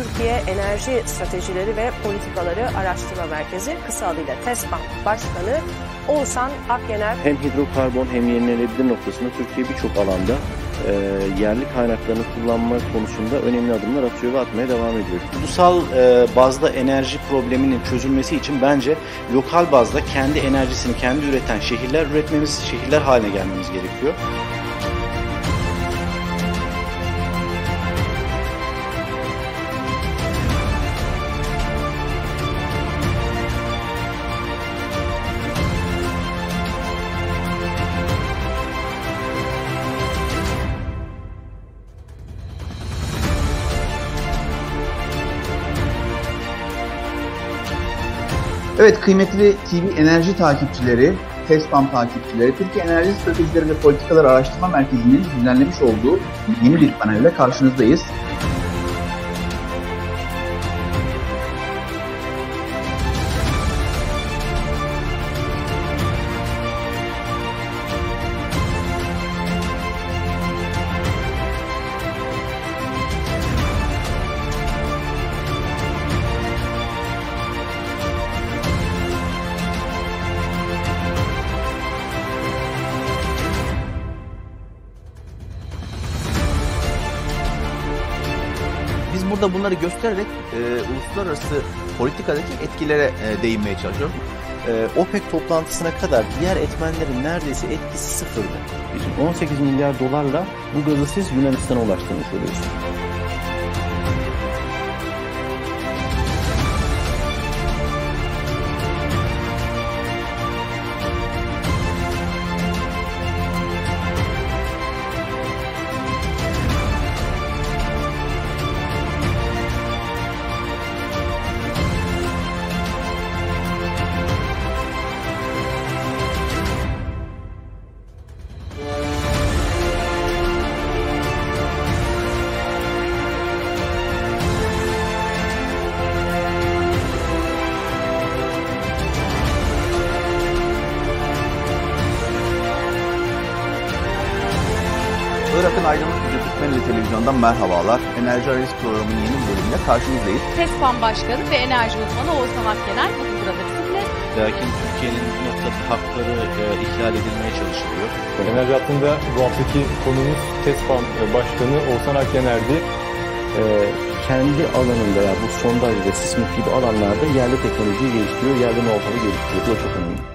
Türkiye Enerji Stratejileri ve Politikaları Araştırma Merkezi, kısa adıyla TESPAM Başkanı Oğuzhan Akyener. Hem hidrokarbon hem yenilenebilir noktasında Türkiye birçok alanda yerli kaynaklarını kullanma konusunda önemli adımlar atıyor ve atmaya devam ediyor. Ulusal bazda enerji probleminin çözülmesi için bence lokal bazda kendi enerjisini kendi üreten şehirler haline gelmemiz gerekiyor. Evet, kıymetli TV Enerji takipçileri, TESPAM takipçileri, Türkiye Enerji Stratejileri ve Politikaları Araştırma Merkezi'nin düzenlemiş olduğu yeni bir panelle karşınızdayız. Biz burada bunları göstererek uluslararası politikadaki etkilere değinmeye çalışıyoruz. OPEC toplantısına kadar diğer etmenlerin neredeyse etkisi sıfırdı. Bizim 18 milyar dolarla bu gazı siz Yunanistan'a ulaştırmış oluyorsunuz. Irak'ın Aydınlık Gücü Türkmeneli Televizyonu'ndan merhabalar. Enerji Analiz Programı'nın yeni bölümüyle karşınızdayız. TESPAM Başkanı ve Enerji Uzmanı Oğuzhan Akyener bugün burada bizimle. Lakin Türkiye'nin bu noktada hakları ihlal edilmeye çalışılıyor. Enerji hattında bu haftaki konumuz TESPAM Başkanı Oğuzhan Akyener'di. Kendi alanında ya bu sondaj ve sismik gibi alanlarda yerli teknolojiyi geliştiriyor, yerli know-how'u geliştiriyor. Bu da çok önemli.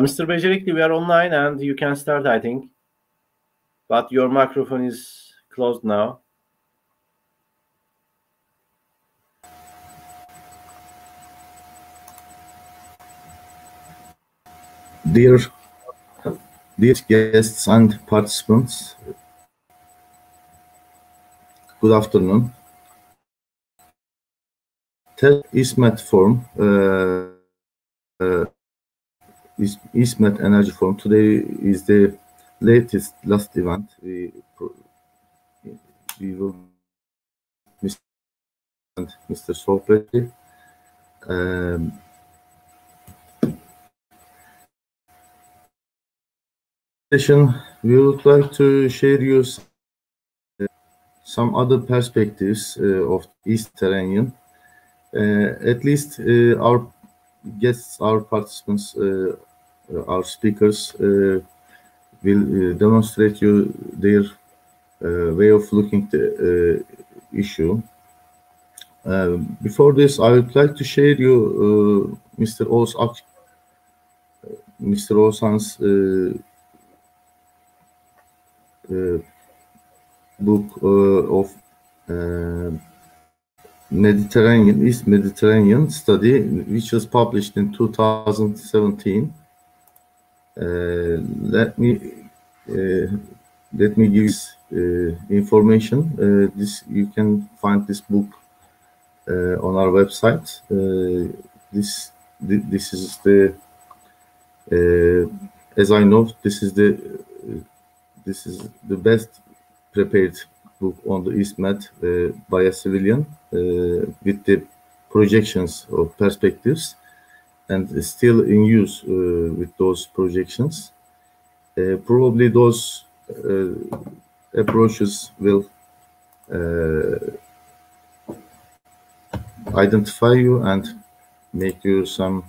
Mr. Becerikli, we are online and you can start, I think. But your microphone is closed now. Dear guests and participants, good afternoon. ISMET Forum, ISMET Energy Forum. Today is the last event. We will Mr. Sohbeti. We would like to share you some other perspectives of East Terranean. At least our guests, our participants, our speakers will demonstrate you their way of looking at the issue. Before this, I would like to share you Mr. Oğuzhan's book of East Mediterranean study, which was published in 2017. Let me give information. You can find this book on our website. This is the as I know, this is the best prepared book on the EastMed by a civilian with the projections of perspectives, and is still in use with those projections. Probably those approaches will identify you and make you some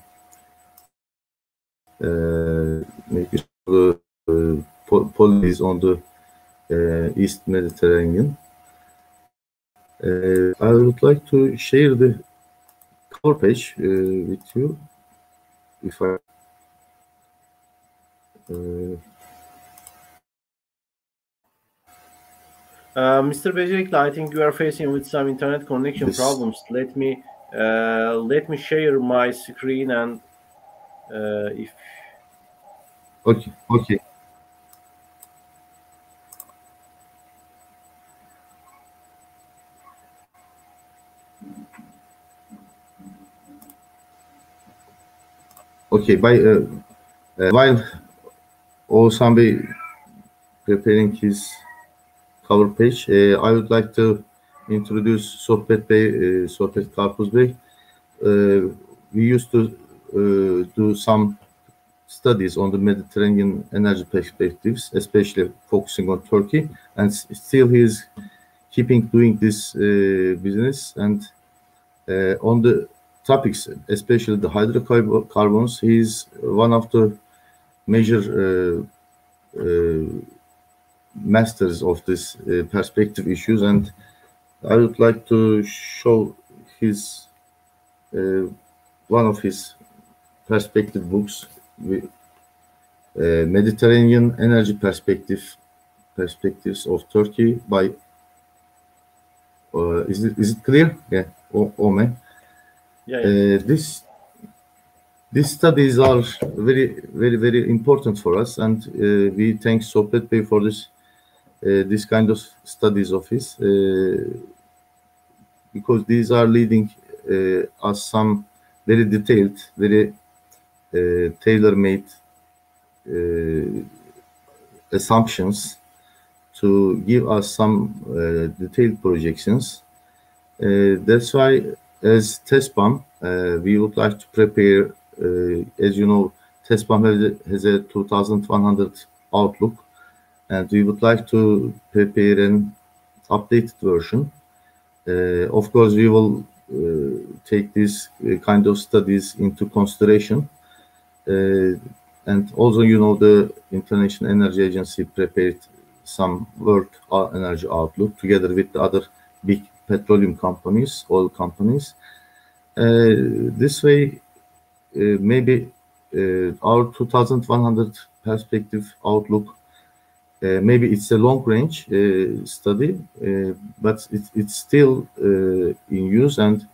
policies on the East Mediterranean. I would like to share the cover page with you. If I Mr. Becerikli, I think you are facing with some internet connection problems. Let me share my screen and if okay. Okay, while Oğuzhan Bey preparing his cover page, I would like to introduce Sohbet Bey, Sohbet Karpuz Bey. We used to do some studies on the Mediterranean energy perspectives, especially focusing on Turkey, and still he is doing this business. And on the topics, especially the hydrocarbons, he is one of the major masters of this perspective issues, and I would like to show his one of his perspective books, Mediterranean Energy Perspectives of Turkey by is it clear? Yeah, Ome. Yeah. These studies are very important for us, and we thank Sohbet Bey for this kind of studies of his, because these are leading us some very detailed, very tailor-made assumptions to give us some detailed projections. That's why, as TESPAM, we would like to prepare, as you know, TESPAM has a 2100 outlook, and we would like to prepare an updated version. Of course, we will take this kind of studies into consideration. And also, you know, the International Energy Agency prepared some World Energy Outlook together with the other big petroleum companies, oil companies. This way, maybe our 2100 perspective outlook, maybe it's a long-range study, but it's still in use, and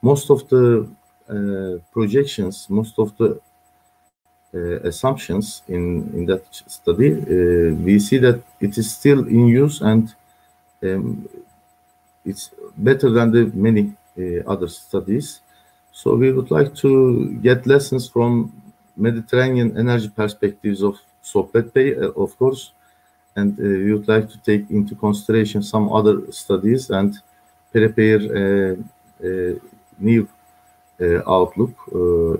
most of the projections, most of the assumptions in that study, we see that it is still in use, and it's better than the many other studies. So we would like to get lessons from Mediterranean energy perspectives of Sohbet Bey, of course, and we would like to take into consideration some other studies and prepare a new outlook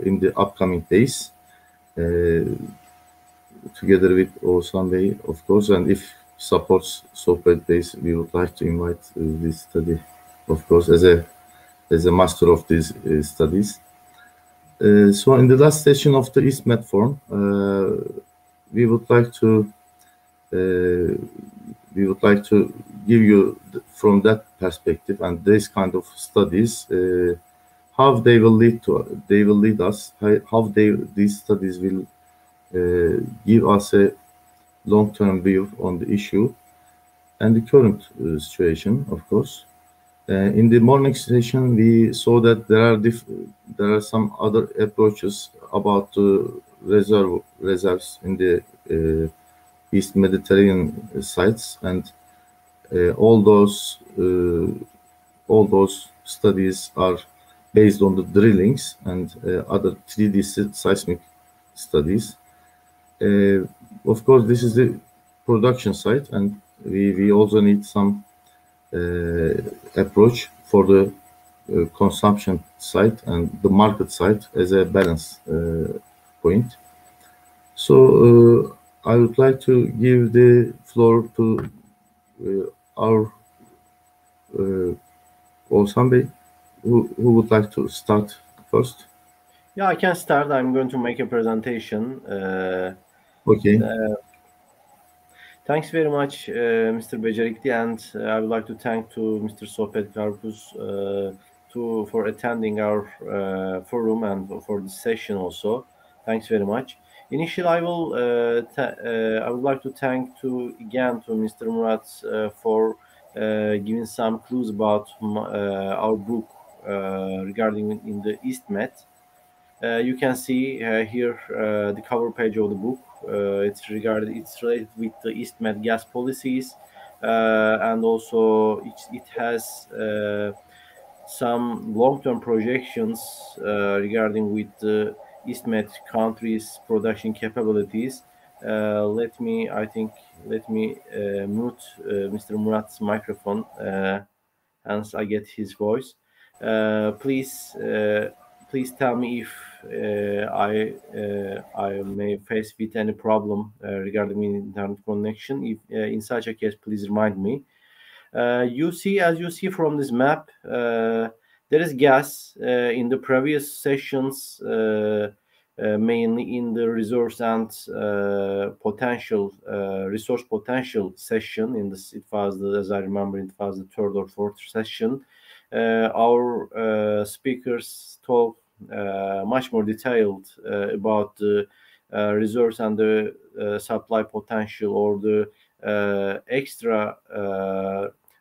in the upcoming days, together with Oğuzhan Bey, of course, and if supports Sohbet Bey, we would like to invite this study, of course, as a master of these studies. So in the last session of the EastMed forum, we would like to we would like to give you from that perspective and this kind of studies how they will lead us, how these studies will give us a long-term view on the issue and the current situation, of course. In the morning session, we saw that there are some other approaches about the reserves in the East Mediterranean sites, and all those studies are based on the drillings and other 3D seismic studies. Of course, this is the production site, and we also need some approach for the consumption side and the market side as a balance point. So I would like to give the floor to our Oğuzhan Bey, who would like to start first. Yeah, I can start. I'm going to make a presentation. Okay. Thanks very much, Mr. Becerikli, and I would like to thank to Mr. Sohbet Karpuz for attending our forum and for this session also. Thanks very much. Initially, I would like to thank again to Mr. Murat for giving some clues about our book regarding in the EastMed. You can see here the cover page of the book. It's related with the EastMed gas policies, and also it has some long-term projections regarding with the EastMed countries' production capabilities. Let me mute Mr. Murat's microphone, hence I get his voice. Please tell me if I may face with any problem regarding internet connection. If in such a case, please remind me. As you see from this map, there is gas in the previous sessions, mainly in the resource and resource potential session. As I remember, it was the third or fourth session. Our speakers talk much more detailed about the resource and the supply potential, or the extra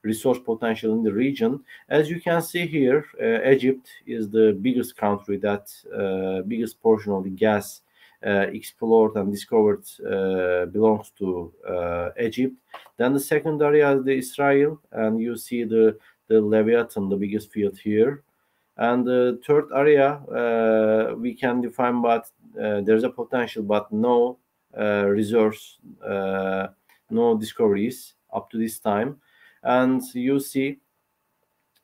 resource potential in the region. As you can see here, Egypt is the biggest country that biggest portion of the gas explored and discovered belongs to Egypt. Then the second area is the Israel, and you see the Leviathan, the biggest field here. And the third area we can define, but there's a potential, but no resource, no discoveries up to this time. And you see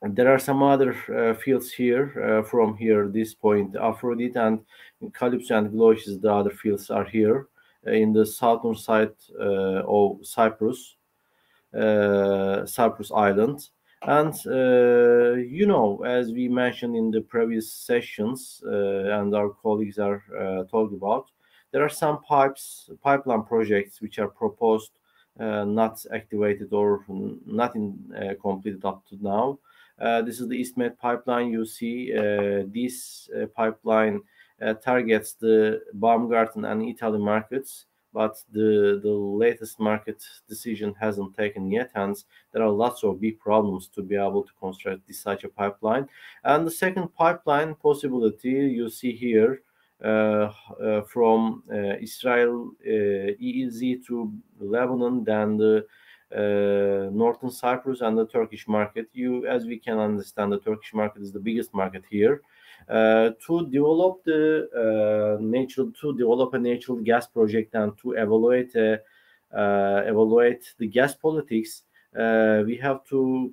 there are some other fields here from this point. Aphrodite and Calypso and Glaucus, the other fields are here in the southern side of Cyprus Island. And as we mentioned in the previous sessions, and our colleagues are talking about, there are some pipeline projects which are proposed, not activated or not completed up to now. This is the EastMed pipeline. You see this pipeline targets the Baumgarten and Italy markets, but the latest market decision hasn't taken yet, hence there are lots of big problems to be able to construct such a pipeline. And the second pipeline possibility you see here from Israel, EEZ to Lebanon, then the northern Cyprus and the Turkish market. As we can understand, the Turkish market is the biggest market here. To develop a natural gas project and to evaluate the gas politics, we have to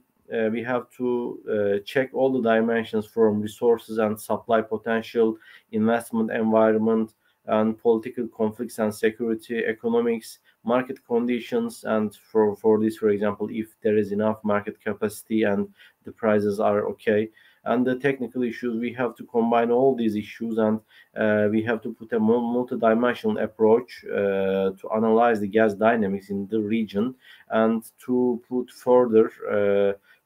check all the dimensions from resources and supply potential, investment environment, and political conflicts and security, economics, market conditions, and for this, for example, if there is enough market capacity and the prices are okay. and the technical issues. We have to combine all these issues, and we have to put a multi-dimensional approach to analyze the gas dynamics in the region and to put further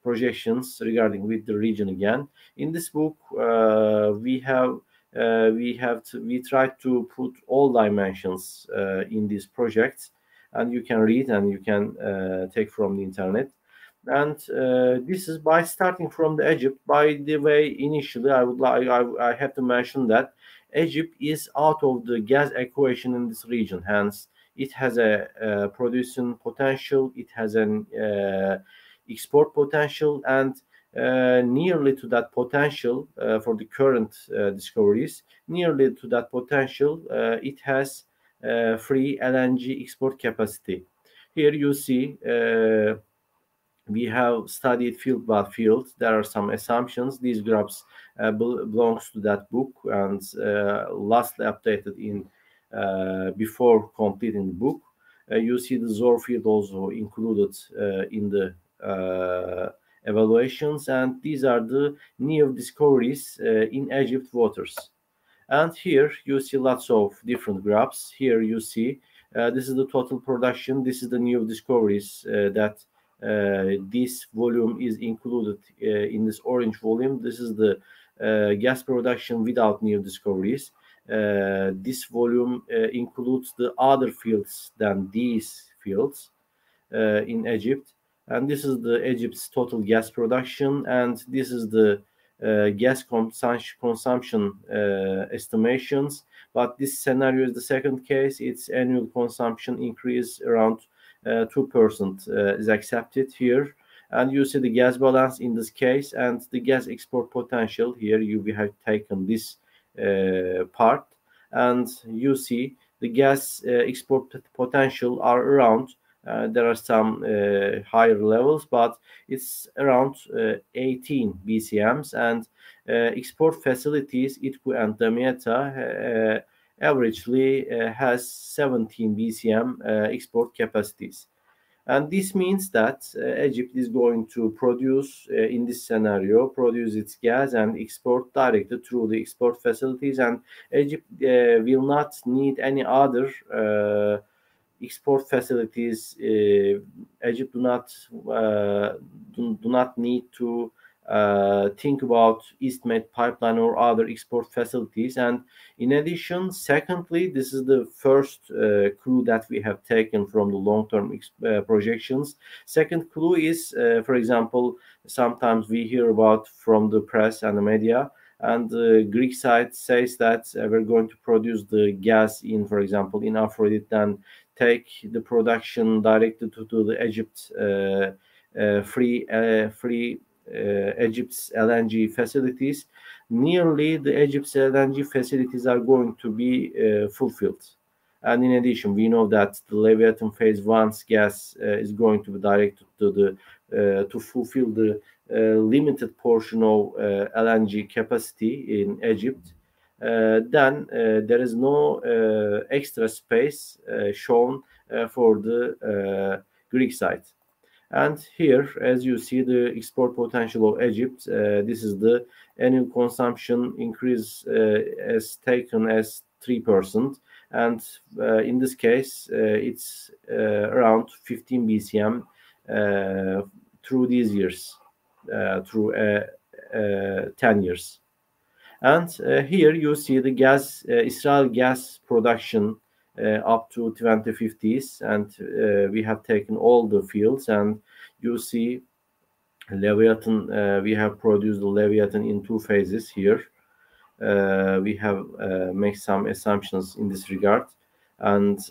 projections regarding with the region again. In this book, we try to put all dimensions in these projects, and you can read and you can take from the internet. And this is by starting from the Egypt. By the way, initially I have to mention that Egypt is out of the gas equation in this region. Hence, it has a producing potential. It has an export potential, and nearly to that potential for the current discoveries, nearly to that potential, it has free LNG export capacity. Here you see we have studied field by field. There are some assumptions. These graphs belongs to that book and lastly updated in before completing the book. You see the Zohr field also included in the evaluations, and these are the new discoveries in Egypt waters. And here you see lots of different graphs. Here you see this is the total production. This is the new discoveries that this volume is included in this orange volume. This is the gas production without new discoveries. This volume includes the other fields than these fields in Egypt. And this is the Egypt's total gas production, and this is the gas consumption estimations. But this scenario is the second case. Its annual consumption increase around 2% is accepted here. And you see the gas balance in this case and the gas export potential. Here we have taken this part, and you see the gas export potential are around there are some higher levels, but it's around 18 BCMs, and export facilities Itku and Damietta averagely has 17 BCM export capacities. And this means that Egypt is going to produce, in this scenario, produce its gas and export directly through the export facilities, and Egypt will not need any other export facilities. Egypt do not need to think about East Med pipeline or other export facilities. And in addition, secondly, this is the first clue that we have taken from the long-term projections. Second clue is, for example, sometimes we hear about from the press and the media, and the Greek side says that we're going to produce the gas in, for example, in Aphrodite, and take the production directly to the Egypt free Egypt's LNG facilities. Nearly the Egypt's LNG facilities are going to be fulfilled. And in addition, we know that the Leviathan Phase 1's gas is going to be directed to the to fulfill the limited portion of LNG capacity in Egypt. Then there is no extra space shown for the Greek side. And here, as you see, the export potential of Egypt, this is the annual consumption increase as taken as 3%. And in this case, it's around 15 BCM through these years, through 10 years. And here you see the gas, Israel gas production up to 2050s, and we have taken all the fields, and you see Leviathan, we have produced the Leviathan in 2 phases here. We have made some assumptions in this regard, and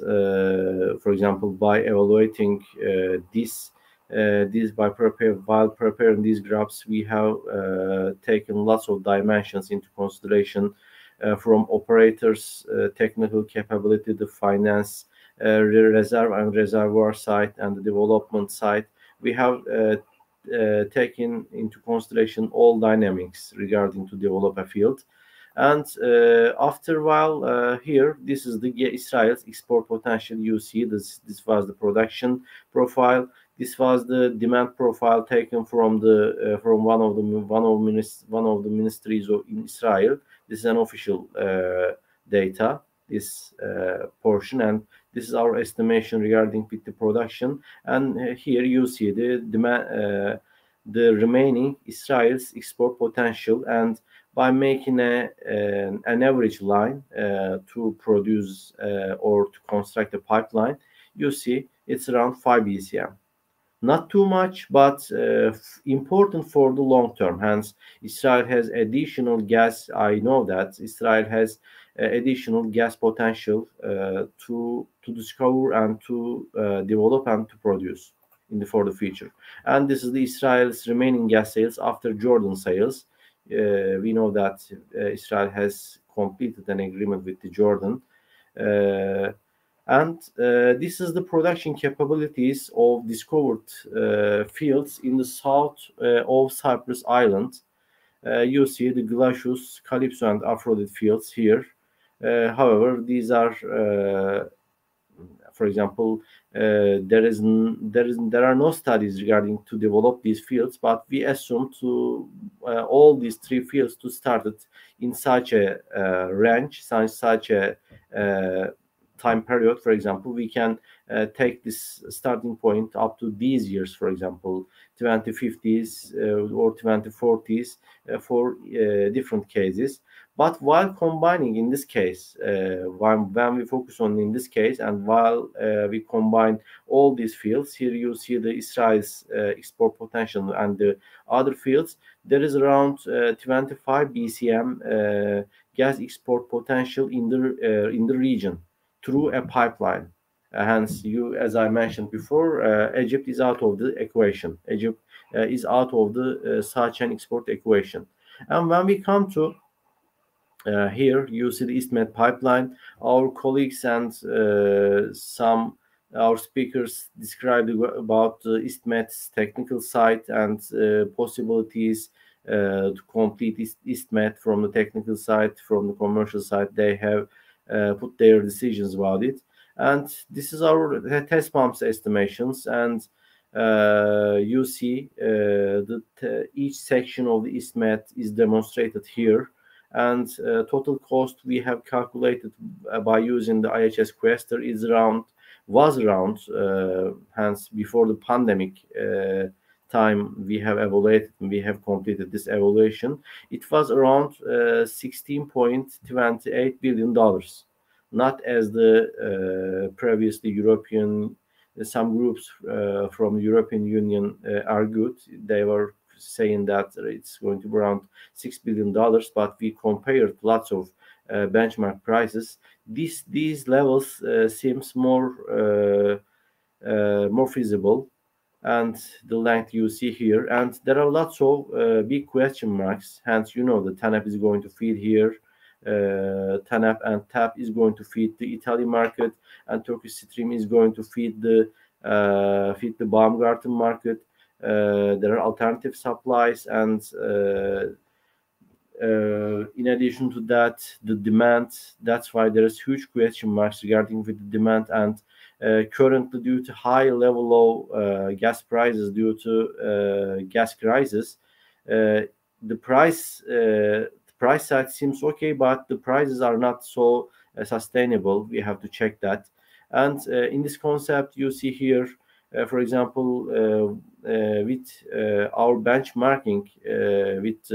for example, by evaluating while preparing these graphs, we have taken lots of dimensions into consideration, from operators' technical capability, the finance, reserve and reservoir side, and the development side. We have taken into consideration all dynamics regarding to develop a field. And after a while, here, this is the Israel's export potential. You see this was the production profile. This was the demand profile taken from the from one of the ministries in Israel. This is an official data, this portion, and this is our estimation regarding with the production. And here you see the demand, the remaining Israel's export potential, and by making an average line to produce or to construct a pipeline, you see it's around 5 BCM. Not too much, but important for the long term. Hence, Israel has additional gas. I know that Israel has additional gas potential to discover and to develop and to produce for the future. And this is the Israel's remaining gas sales after Jordan sales. We know that Israel has completed an agreement with the Jordan. And this is the production capabilities of discovered fields in the south of Cyprus Island. You see the Glacius, Calypso, and Aphrodite fields here. However, these are, for example, there are no studies regarding to develop these fields, but we assume to all these 3 fields to start it in such a range, such a time period. For example, we can take this starting point up to these years, for example, 2050s or 2040s for different cases. But while combining in this case, when we focus on in this case, and while we combine all these fields, here you see the Israel's export potential and the other fields, there is around 25 BCM gas export potential in the region through a pipeline. Hence, as I mentioned before, Egypt is out of the equation. Egypt is out of the such an export equation. And when we come to here, you see the East Med pipeline. Our colleagues and some our speakers described about the East Med's technical side and possibilities to complete East Med from the technical side, from the commercial side. They have put their decisions about it, and this is our test pumps estimations. And you see each section of the East Med is demonstrated here, and total cost we have calculated by using the IHS Quester was around hence before the pandemic time we have evaluated, we have completed this evaluation, it was around $16.28 billion. Not as the previously European, some groups from the European Union argued. They were saying that it's going to be around $6 billion, but we compared lots of benchmark prices. These levels seems more feasible, and the length you see here, and there are lots of big question marks. Hence, you know, the TANAP is going to feed here. TANAP and TAP is going to feed the Italian market, and Turkish Stream is going to feed the Baumgarten market. There are alternative supplies, and in addition to that, the demand. That's why there is huge question marks regarding with the demand. And currently, due to high level of gas prices, due to gas crisis, the price side seems okay, but the prices are not so sustainable. We have to check that. And in this concept, you see here, for example, with our benchmarking with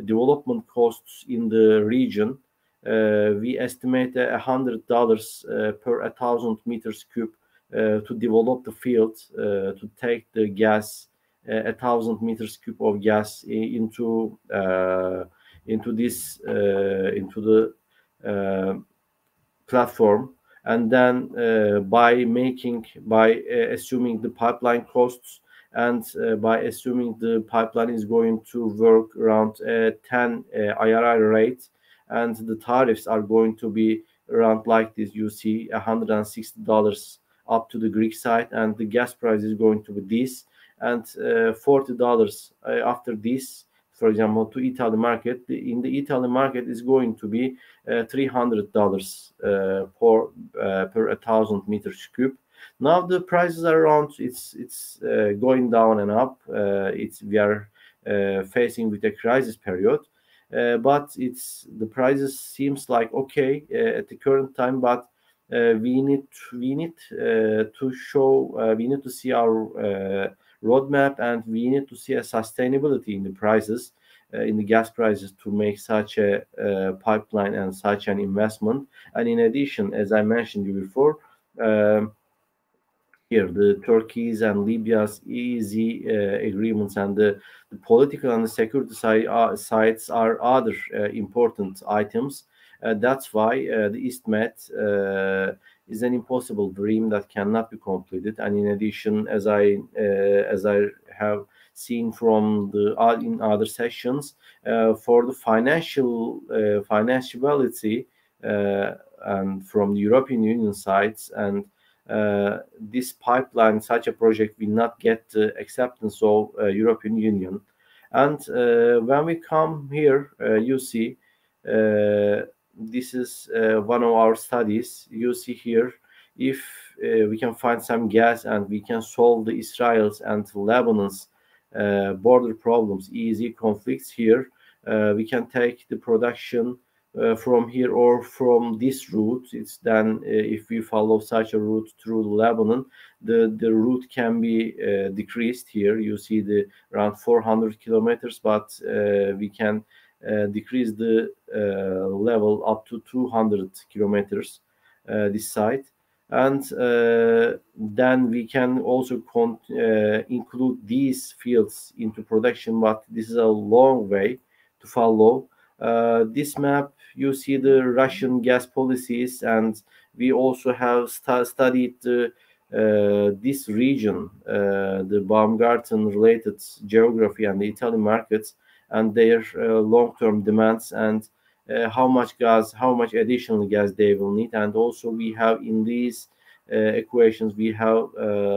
development costs in the region, we estimate $100 per 1,000 meters cube to develop the field, to take the gas, 1,000 meters cube of gas into the platform. And then by assuming the pipeline costs, and by assuming the pipeline is going to work around 10 IRR rate, and the tariffs are going to be around like this, you see $160 up to the Greek side, and the gas price is going to be this, and $40 after this, for example, to Italian market. In the Italian market is going to be $300 per 1,000 meters cube. Now the prices are around, it's going down and up. We are facing with a crisis period, but the prices seems like okay at the current time, but we need to show, we need to see our roadmap, and we need to see a sustainability in the prices, in the gas prices, to make such a pipeline and such an investment. And in addition, as I mentioned you before, here the Turkey's and Libya's easy agreements and the political and the security sides are other important items. That's why the EastMed is an impossible dream that cannot be completed. And in addition, as I have seen from the in other sessions, for the financiality and from the European Union sides, and this pipeline, such a project will not get the acceptance of European Union. And when we come here, you see this is one of our studies. You see here, if we can find some gas and we can solve the Israel's and Lebanon's border problems, easy conflicts here, we can take the production from here or from this route. It's then if we follow such a route through Lebanon, the route can be decreased. Here you see the around 400 kilometers, but we can decrease the level up to 200 kilometers this side. And then we can also include these fields into production, but this is a long way to follow. This map, you see the Russian gas policies, and we also have studied this region, the Baumgarten related geography and the Italian markets and their long-term demands, and how much additional gas they will need. And also we have in these equations, we have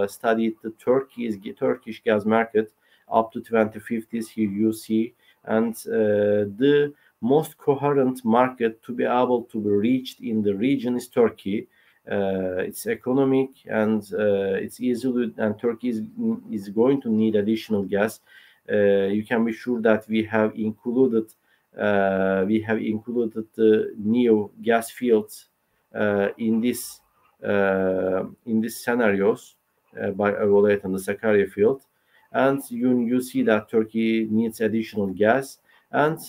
studied the Turkish gas market up to 2050s. Here you see, and the most coherent market to be able to be reached in the region is Turkey. It's economic and it's easily, and Turkey is going to need additional gas. You can be sure that we have included the new gas fields in this scenarios by evaluating the Sakarya field, and you see that Turkey needs additional gas. And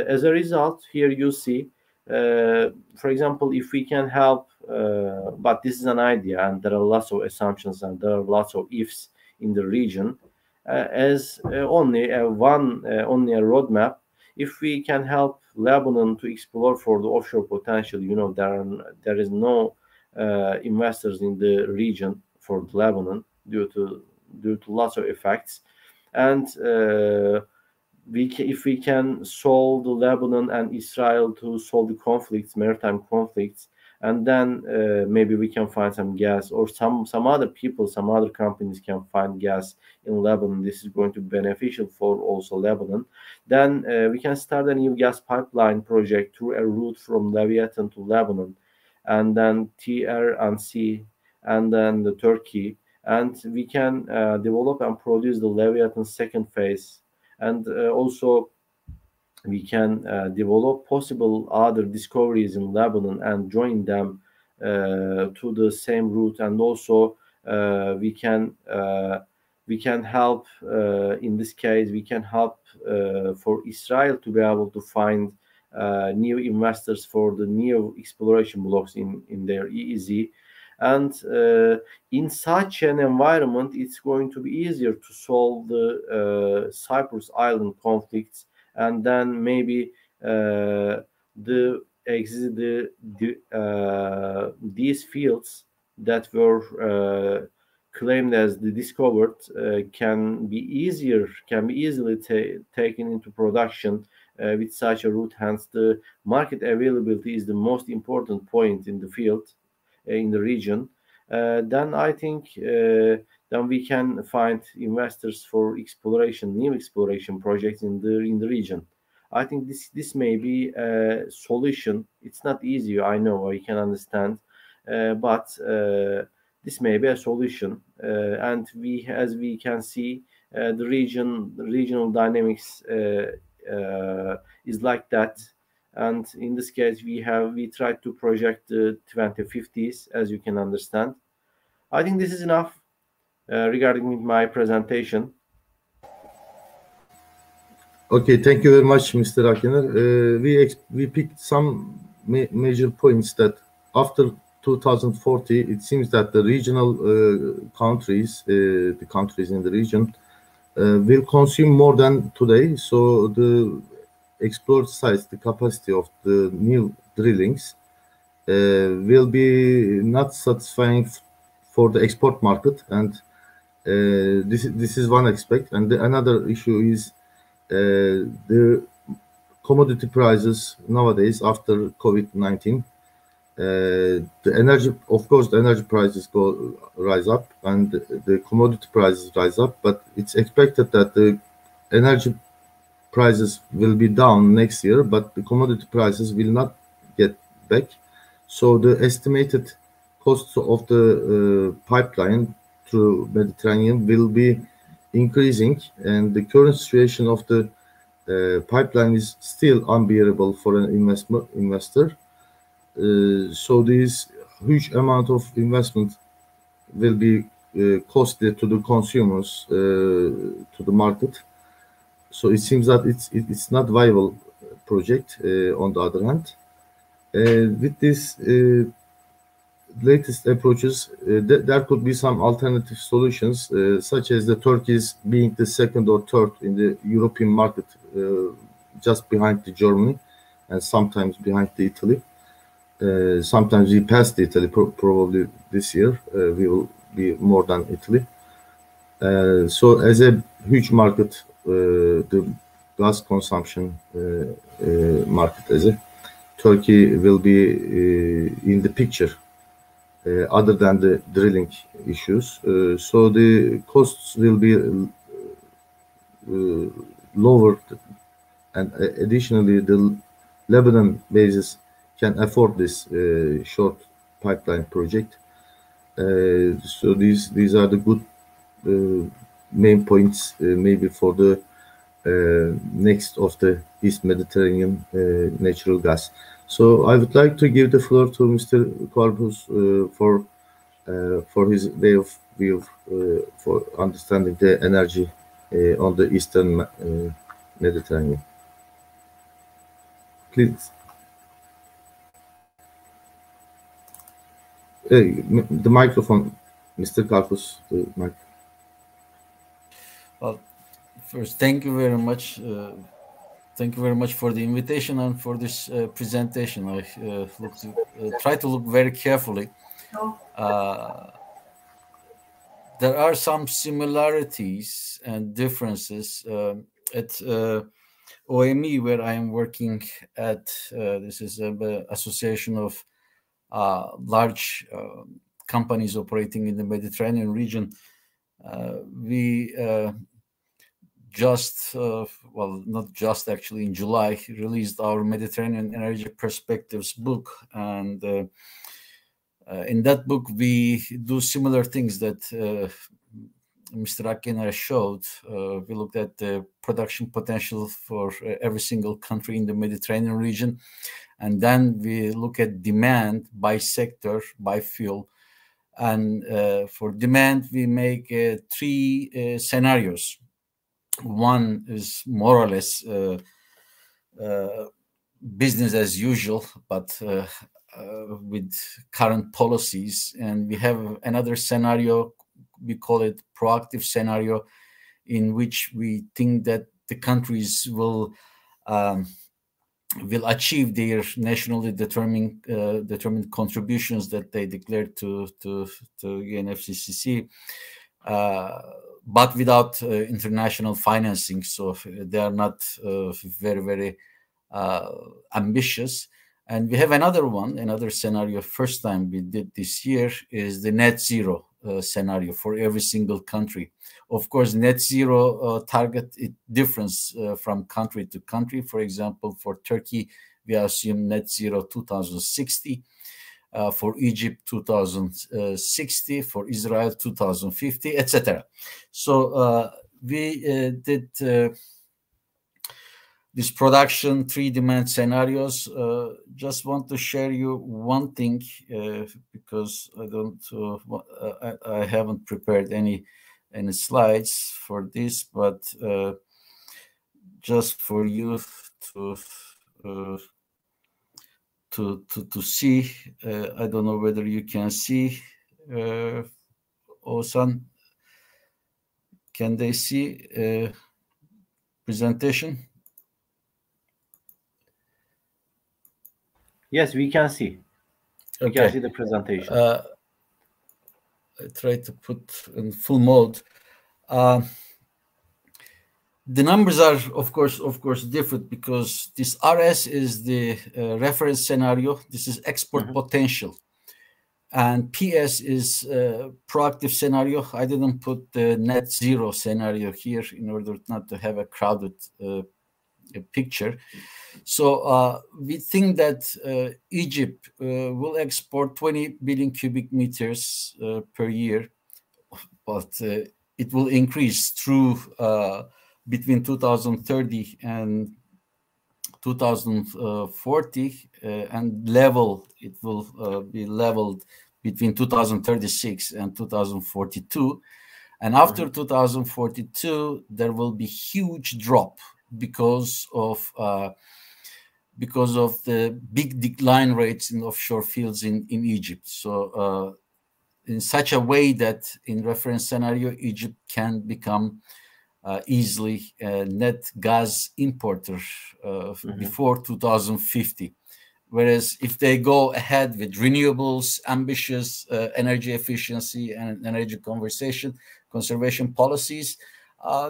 as a result, here you see, for example, if we can help, but this is an idea, and there are lots of assumptions and there are lots of ifs in the region. As only a roadmap, if we can help Lebanon to explore for the offshore potential, there is no investors in the region for Lebanon due to lots of effects, and if we can solve the Lebanon and Israel to solve the conflicts, maritime conflicts, and then maybe we can find some gas, or some other people, some other companies can find gas in Lebanon. This is going to be beneficial for also Lebanon. Then we can start a new gas pipeline project through a route from Leviathan to Lebanon, and then TR and C, and then the Turkey, and we can develop and produce the Leviathan second phase. And also we can develop possible other discoveries in Lebanon and join them to the same route. And also we can help, in this case, we can help for Israel to be able to find new investors for the new exploration blocks in their EEZ. And in such an environment, it's going to be easier to solve the Cyprus Island conflicts, and then maybe these fields that were claimed as the discovered can be easily taken into production with such a route. Hence, the market availability is the most important point in the field, in the region. Then I think then we can find investors for new exploration projects in the region. I think this may be a solution. It's not easy, I know, I can understand, but this may be a solution. And as we can see, the regional dynamics is like that. And in this case, we tried to project the 2050s, as you can understand. I think this is enough regarding my presentation. Okay, thank you very much, Mr. Akyener. We picked some major points that after 2040, it seems that the regional countries, the countries in the region, will consume more than today. So the explored size, the capacity of the new drillings will be not satisfying for the export market, and this is one aspect. And another issue is the commodity prices nowadays after COVID-19. The energy, of course, the energy prices rise up and the commodity prices rise up, but it's expected that the energy prices will be down next year, but the commodity prices will not get back. So the estimated costs of the pipeline through Mediterranean will be increasing, and the current situation of the pipeline is still unbearable for an investor. So this huge amount of investment will be costly to the consumers, to the market. So it seems that it's not viable project. On the other hand, with this latest approaches, there could be some alternative solutions, such as the Turkey's being the second or third in the European market, just behind the Germany, and sometimes behind the Italy. Sometimes we passed Italy. Probably this year we will be more than Italy. So as a huge market, the gas consumption market, as a Turkey will be in the picture, other than the drilling issues. So the costs will be lower, and additionally the Lebanon bases can afford this short pipeline project. So these are the good main points, maybe for the next of the East Mediterranean natural gas. So I would like to give the floor to Mr. Corpus for his way of view for understanding the energy on the Eastern Mediterranean. Please. The microphone, Mr. Corpus, the mic. Well, first, thank you very much. Thank you very much for the invitation and for this presentation. I try to look very carefully. There are some similarities and differences at OME, where I am working at. This is an association of large companies operating in the Mediterranean region. We not just actually, in July, released our Mediterranean Energy Perspectives book, and in that book we do similar things that Mr. Akyener showed. We looked at the production potential for every single country in the Mediterranean region, and then we look at demand by sector, by fuel. And for demand, we make 3 scenarios. One is more or less business as usual, but with current policies. And we have another scenario, we call it proactive scenario, in which we think that the countries will achieve their nationally determined contributions that they declared to UNFCCC, but without international financing. So they are not very, very ambitious. And we have another scenario. First time we did this year is the net zero scenario for every single country. Of course, net zero target, it differs from country to country. For example, for Turkey, we assume net zero 2060. for Egypt 2060, for Israel 2050, etc. So we did this production 3D scenarios. Just want to share you one thing because I haven't prepared any slides for this, but just for you to see. I don't know whether you can see, Oğuzhan. Can they see presentation? Yes, we can see. We can see the presentation. I try to put in full mode. The numbers are, of course, different because this RS is the reference scenario. This is export potential. And PS is proactive scenario. I didn't put the net zero scenario here in order not to have a crowded picture. So we think that Egypt will export 20 billion cubic meters per year, but it will increase through between 2030 and 2040, and it will be leveled between 2036 and 2042. And after 2042, there will be huge drop because of the big decline rates in offshore fields in Egypt. So in such a way that in reference scenario, Egypt can become easily a net gas importer before 2050. Whereas if they go ahead with renewables, ambitious energy efficiency and energy conservation policies,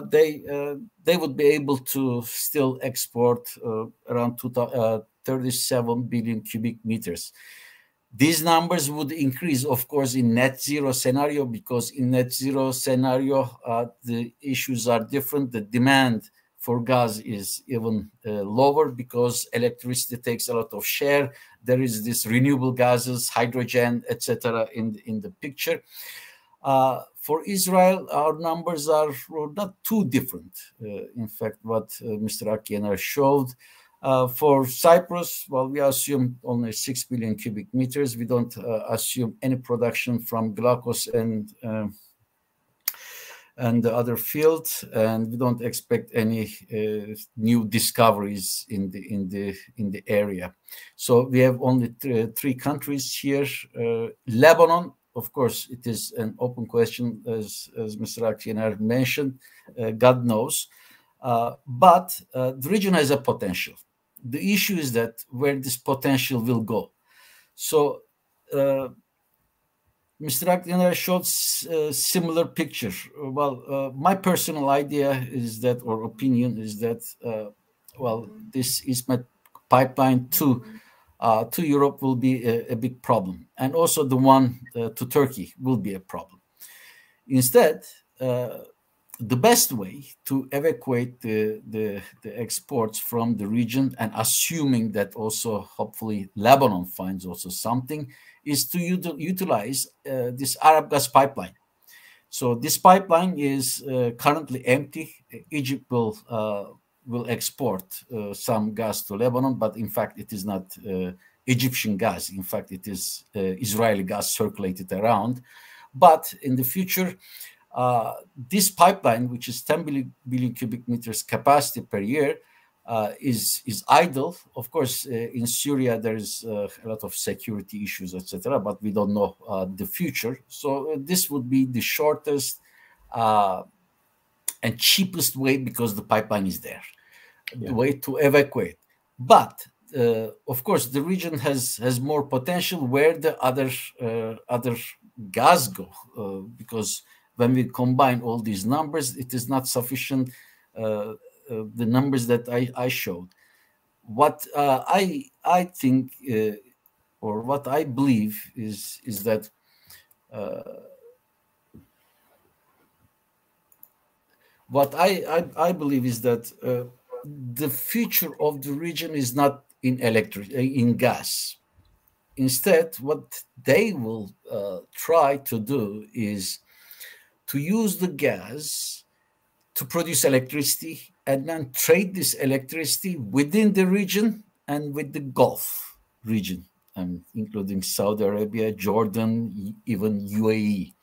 they would be able to still export around 37 billion cubic meters. These numbers would increase, of course, in net zero scenario, because in net zero scenario, the issues are different. The demand for gas is even lower because electricity takes a lot of share. There is this renewable gases, hydrogen, etc. in the picture. For Israel, our numbers are not too different. In fact, what Mr. Akyener showed. For Cyprus, well, we assume only 6 billion cubic meters. We don't assume any production from Glakos and the other fields, and we don't expect any new discoveries in the area. So we have only three countries here. Lebanon, of course, it is an open question, as Mr. Akyener mentioned. God knows, but the region has a potential. The issue is that where this potential will go. So Mr. Akyener showed similar picture. Well, my personal idea is that, or opinion is that, well, this EastMed pipeline to Europe will be a big problem, and also the one to Turkey will be a problem. Instead, the best way to evacuate the exports from the region, and assuming that also hopefully Lebanon finds also something, is to utilize this Arab gas pipeline. So this pipeline is currently empty. Egypt will export some gas to Lebanon, but in fact it is not Egyptian gas. In fact, it is Israeli gas circulated around. But in the future, this pipeline, which is 10 billion cubic meters capacity per year, is idle. Of course, in Syria, there is a lot of security issues, etc., but we don't know the future. So this would be the shortest and cheapest way, because the pipeline is there, the way to evacuate. But of course, the region has more potential where the other gas go, because when we combine all these numbers, it is not sufficient, the numbers that I showed. What I think, or what I believe is that what I believe is that the future of the region is not in gas. instead, what they will try to do is to use the gas to produce electricity and then trade this electricity within the region and with the Gulf region, including Saudi Arabia, Jordan, even UAE.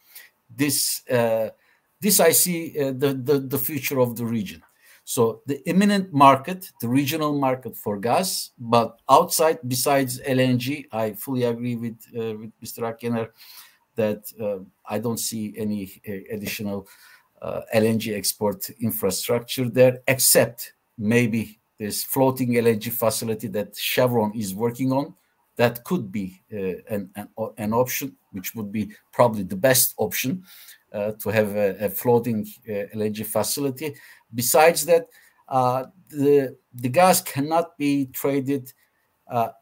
This I see the future of the region. So the imminent market, the regional market for gas, but outside, besides LNG, I fully agree with Mr. Akyener that I don't see any additional LNG export infrastructure there, except maybe this floating LNG facility that Chevron is working on. That could be an option, which would be probably the best option, to have a floating LNG facility. Besides that, the gas cannot be traded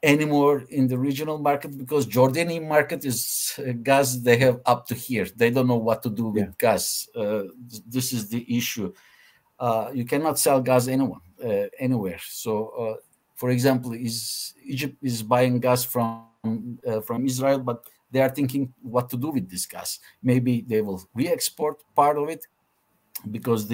anymore in the regional market because Jordanian market is gas they have up to here. They don't know what to do with gas. This is the issue. You cannot sell gas anywhere. So, for example, Egypt is buying gas from Israel, but they are thinking what to do with this gas. Maybe they will re-export part of it because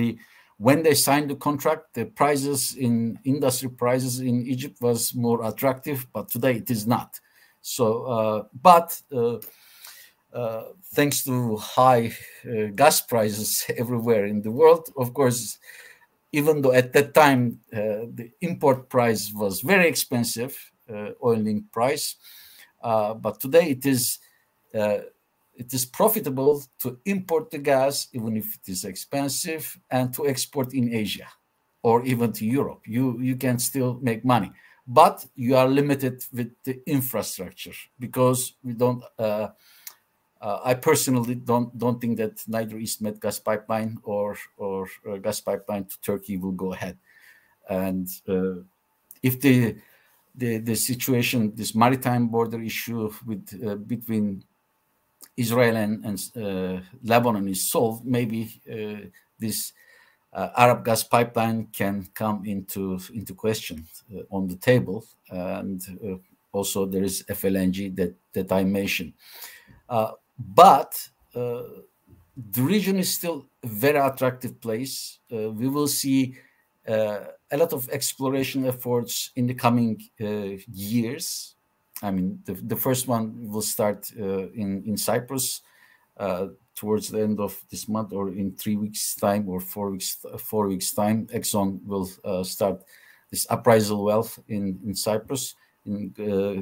when they signed the contract, the prices in industry prices in Egypt was more attractive, but today it is not. So, thanks to high gas prices everywhere in the world, of course, even though at that time the import price was very expensive, oil link price, but today it is profitable to import the gas, even if it is expensive, and to export in Asia or even to Europe. You can still make money, but you are limited with the infrastructure because we don't. I personally don't think that neither East Med gas pipeline or gas pipeline to Turkey will go ahead. And if the situation, this maritime border issue with between Israel and Lebanon is solved, maybe this Arab gas pipeline can come into question on the table, and also there is FLNG that I mentioned. But the region is still a very attractive place. We will see a lot of exploration efforts in the coming years. I mean, the first one will start in Cyprus towards the end of this month, or in 3 weeks' time, or 4 weeks' time. Exxon will start this appraisal well in Cyprus, in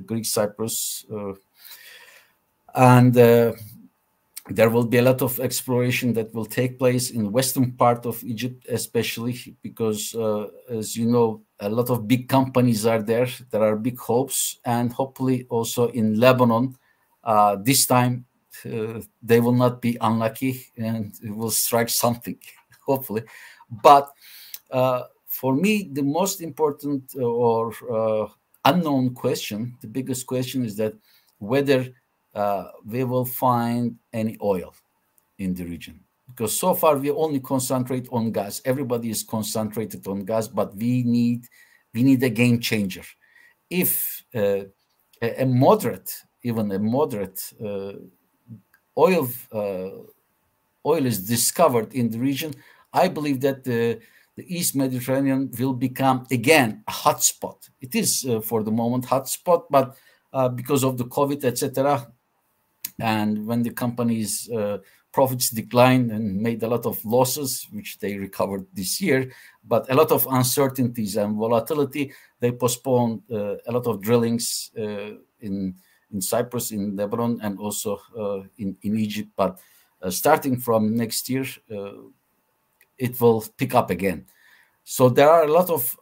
Greek Cyprus. And there will be a lot of exploration that will take place in the western part of Egypt, especially because, as you know, a lot of big companies are there. There are big hopes, and hopefully also in Lebanon, this time they will not be unlucky and will strike something, hopefully. But for me, the most important or unknown question, the biggest question is that whether we will find any oil in the region, because so far we only concentrate on gas. Everybody is concentrated on gas, but we need a game changer. If a moderate oil is discovered in the region, I believe that the East Mediterranean will become again a hotspot. It is for the moment hotspot, but because of the COVID, etc., and when the companies' profits declined and made a lot of losses, which they recovered this year, but a lot of uncertainties and volatility, they postponed a lot of drillings in Cyprus, in Lebanon, and also in Egypt. But starting from next year, it will pick up again. So there are a lot of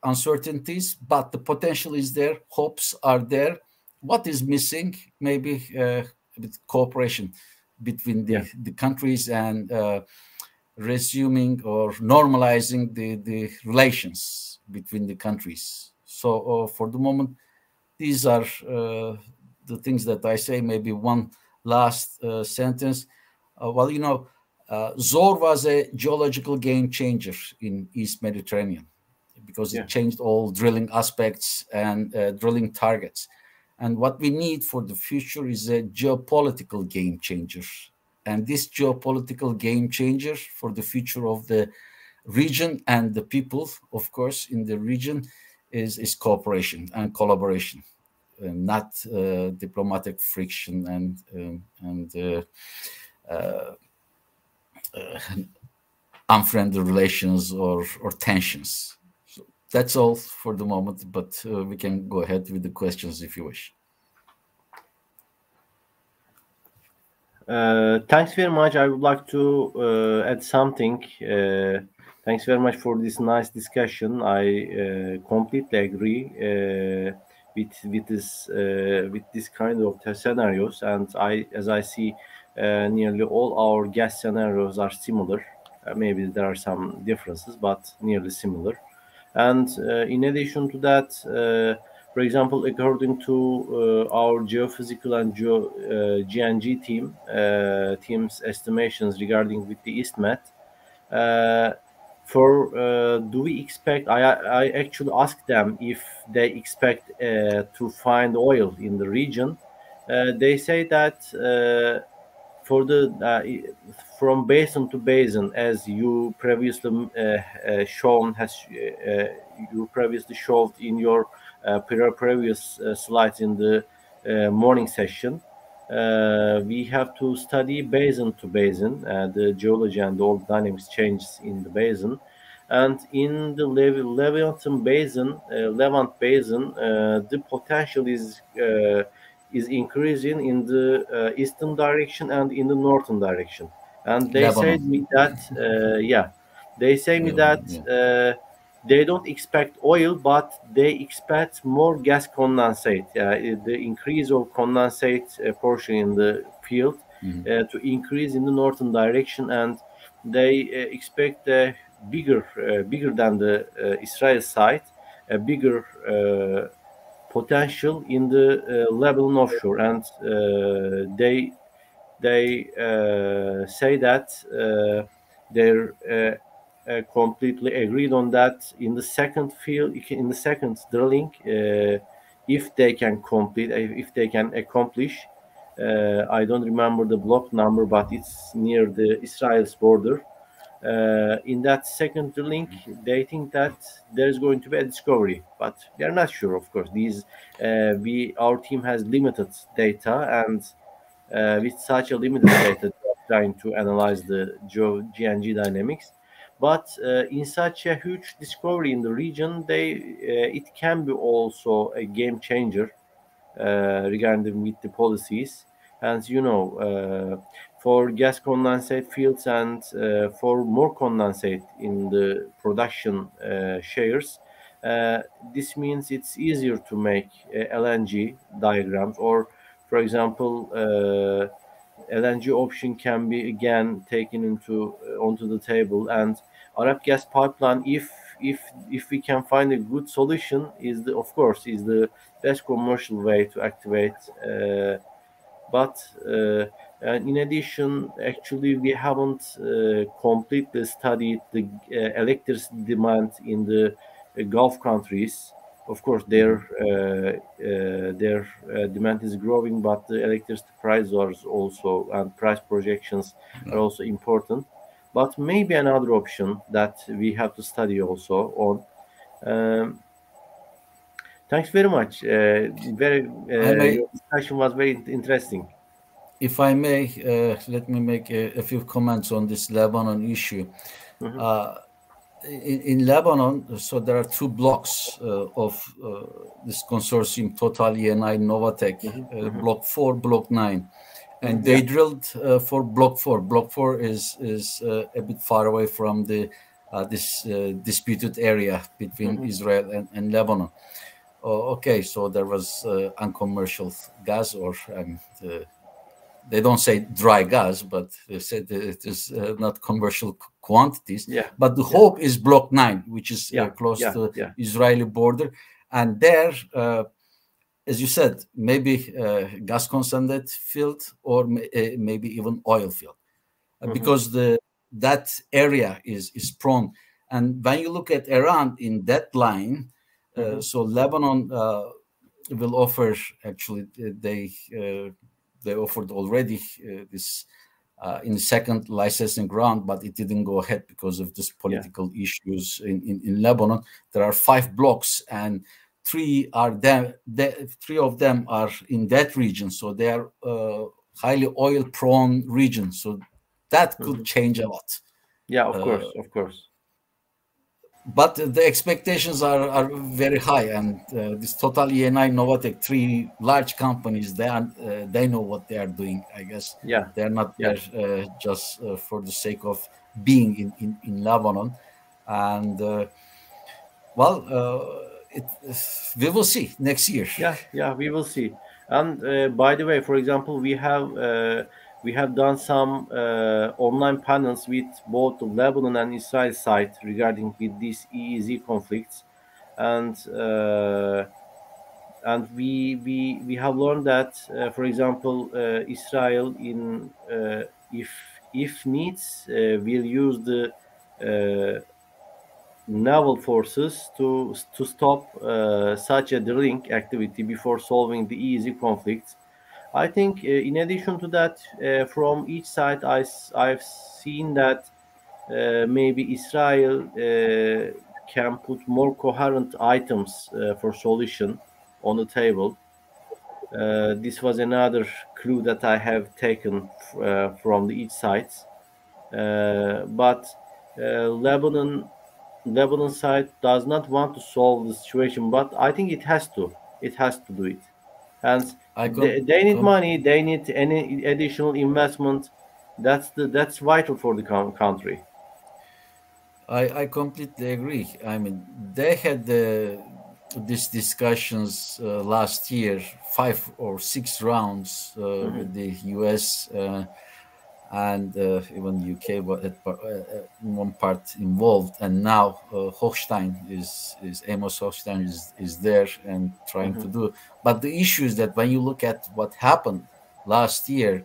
uncertainties, but the potential is there. Hopes are there. What is missing? Maybe with cooperation between the countries and resuming or normalizing the relations between the countries. So for the moment, these are the things that I say. Maybe one last sentence. Well, you know, Zohr was a geological game changer in East Mediterranean because it changed all drilling aspects and drilling targets. And what we need for the future is a geopolitical game changer. And this geopolitical game changer for the future of the region and the people, of course, in the region is cooperation and collaboration, not diplomatic friction and unfriendly relations or tensions. So that's all for the moment, but we can go ahead with the questions if you wish. Thanks very much. I would like to add something. Thanks very much for this nice discussion. I completely agree with this kind of scenarios, and as I see, nearly all our gas scenarios are similar. Maybe there are some differences, but nearly similar. And in addition to that, for example, according to our geophysical and GNG team's estimations regarding with the EastMed, do we expect? I actually asked them if they expect to find oil in the region. They say that for the from basin to basin, as you previously showed in your previous slides in the morning session. We have to study basin to basin, the geology and all dynamics changes in the basin. And in the Levant basin, the potential is increasing in the eastern direction and in the northern direction. And they say me that, they don't expect oil, but they expect more gas condensate. The increase of condensate portion in the field to increase in the northern direction, and they expect a bigger than the Israel side, a bigger potential in the Lebanon offshore, and they say that they're completely agreed on that in the second field, in the second drilling, if they can complete, if they can accomplish. I don't remember the block number, but it's near the Israel's border. In that second drilling, they think that there's going to be a discovery, but they're not sure. Of course, our team has limited data, and with such a limited data, trying to analyze the GNG dynamics. But in such a huge discovery in the region, it can be also a game changer regarding with the policies. And for gas condensate fields and for more condensate in the production shares, this means it's easier to make LNG diagrams, or for example, LNG option can be again taken onto the table. And Arab gas pipeline, if we can find a good solution, is the best commercial way to activate. But in addition, actually, we haven't completely studied the electricity demand in the Gulf countries. Of course, their demand is growing, but the electricity prices are also, and price projections are also important. But maybe another option that we have to study also on. Thanks very much. Your discussion was very interesting. If I may, let me make a few comments on this Lebanon issue. In Lebanon, so there are two blocks of this consortium, Total, Eni, Novatek, Block 4, Block 9. And they drilled for Block 4. Block 4 is a bit far away from this disputed area between Israel and Lebanon. Okay, so there was uncommercial gas, or they don't say dry gas, but they said that it is not commercial quantities. But the hope is Block 9, which is close to the Israeli border. And there, as you said, maybe gas condensate field, or maybe even oil field, because that area is prone. And when you look at Iran in that line, so Lebanon will offer. Actually, they offered already this in the second licensing round, but it didn't go ahead because of this political issues in Lebanon. There are 5 blocks, and 3 of them are in that region, so they are highly oil-prone region. So that could change a lot. Yeah, of course. But the expectations are very high, and this Total, Eni, Novatek, 3 large companies, they know what they are doing. I guess they're not there just for the sake of being in Lebanon, and we will see next year. Yeah, we will see. And by the way, for example, we have done some online panels with both the Lebanon and Israel side regarding with these EEZ conflicts, and we have learned that, for example, Israel if needs will use the naval forces to stop such a drilling activity before solving the EEZ conflicts. I think in addition to that, from each side, I've seen that maybe Israel can put more coherent items for solution on the table. This was another clue that I have taken from each side. But Lebanon side does not want to solve the situation, but I think it has to do it. And they need money, they need any additional investment. That's vital for the country. I completely agree. I mean, they had these discussions last year, 5 or 6 rounds with the US and even UK, but one part involved. And now Hochstein Amos Hochstein is there and trying to do. But the issue is that when you look at what happened last year,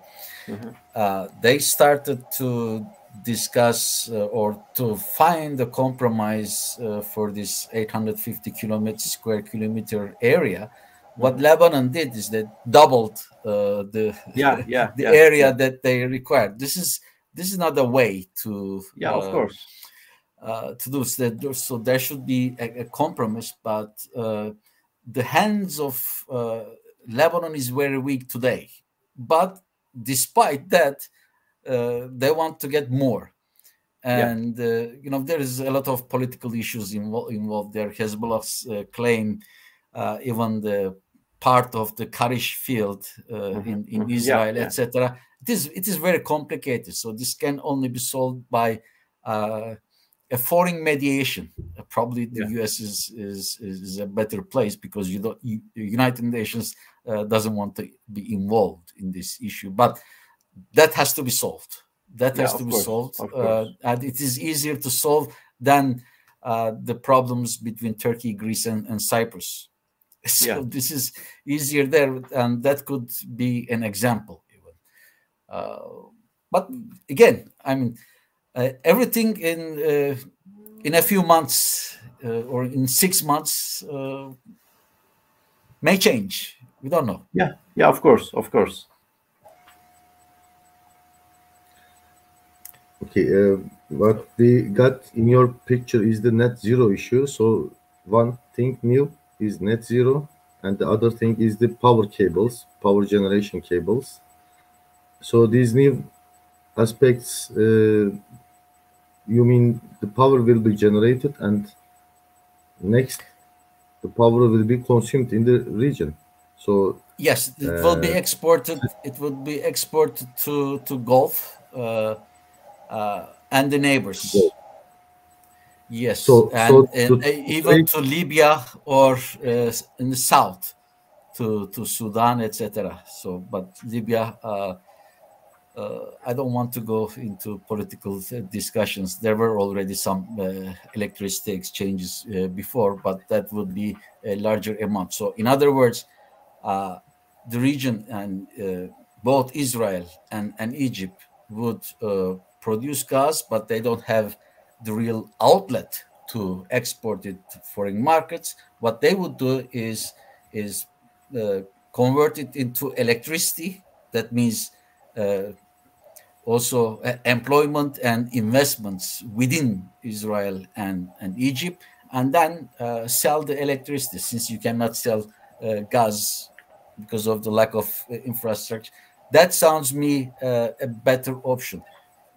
they started to discuss or to find a compromise for this 850 square kilometer area. What Lebanon did is they doubled the area that they required. This is not a way to of course to do that. So there should be a compromise, but the hands of Lebanon is very weak today. But despite that, they want to get more, and there is a lot of political issues involved there. Hezbollah's claim, even the part of the Karish field in Israel, etc. It is very complicated. So this can only be solved by a foreign mediation. Probably the US is a better place because the United Nations doesn't want to be involved in this issue, but that has to be solved. That has to be solved, and it is easier to solve than the problems between Turkey, Greece, and Cyprus. So this is easier there, and that could be an example even. But again, I mean, everything in a few months or in 6 months may change. We don't know. Yeah, of course. Okay, what we got in your picture is the net zero issue. So one thing new is net zero, and the other thing is the power cables, power generation cables. So these new aspects, you mean the power will be generated and next the power will be consumed in the region. So yes, it will be exported. It would be exported to Gulf and the neighbors. Yes, even to Libya or in the south, to Sudan, etc. So, but Libya, I don't want to go into political discussions. There were already some electricity exchanges before, but that would be a larger amount. So, in other words, the region and both Israel and Egypt would produce gas, but they don't have the real outlet to export it to foreign markets. What they would do is convert it into electricity. That means also employment and investments within Israel and Egypt, and then sell the electricity, since you cannot sell gas because of the lack of infrastructure. That sounds me a better option.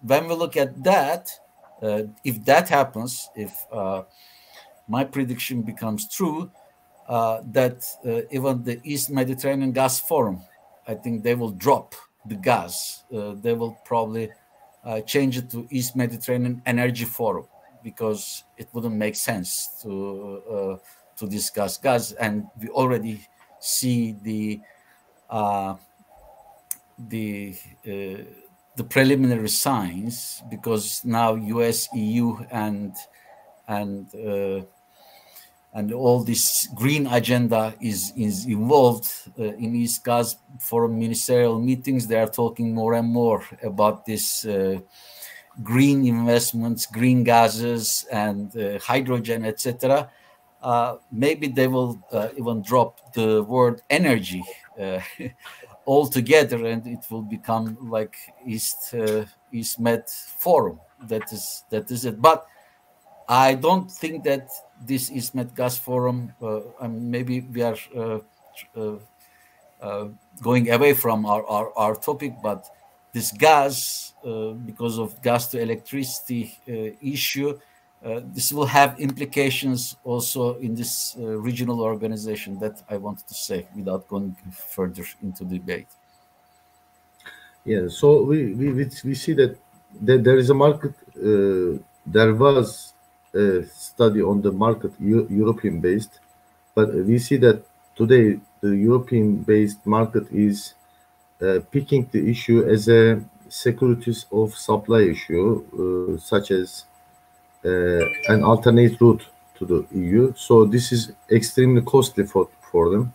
When we look at that, if that happens, if my prediction becomes true, that even the East Mediterranean Gas Forum, I think they will drop the gas. They will probably change it to East Mediterranean Energy Forum, because it wouldn't make sense to discuss gas, and we already see the preliminary signs, because now US, EU, and all this green agenda is involved in East Gas Forum ministerial meetings. They are talking more and more about this green investments, green gases, and hydrogen, etc. Maybe they will even drop the word energy altogether, and it will become like East Med Forum. That is it. But I don't think that this East Med Gas Forum, maybe we are going away from our topic, but this gas, because of gas to electricity issue, this will have implications also in this regional organization. That I wanted to say without going further into debate. Yeah, so we see that there is a market. There was a study on the market, European based, but we see that today the European based market is picking the issue as a securities of supply issue, such as an alternate route to the EU. So this is extremely costly for them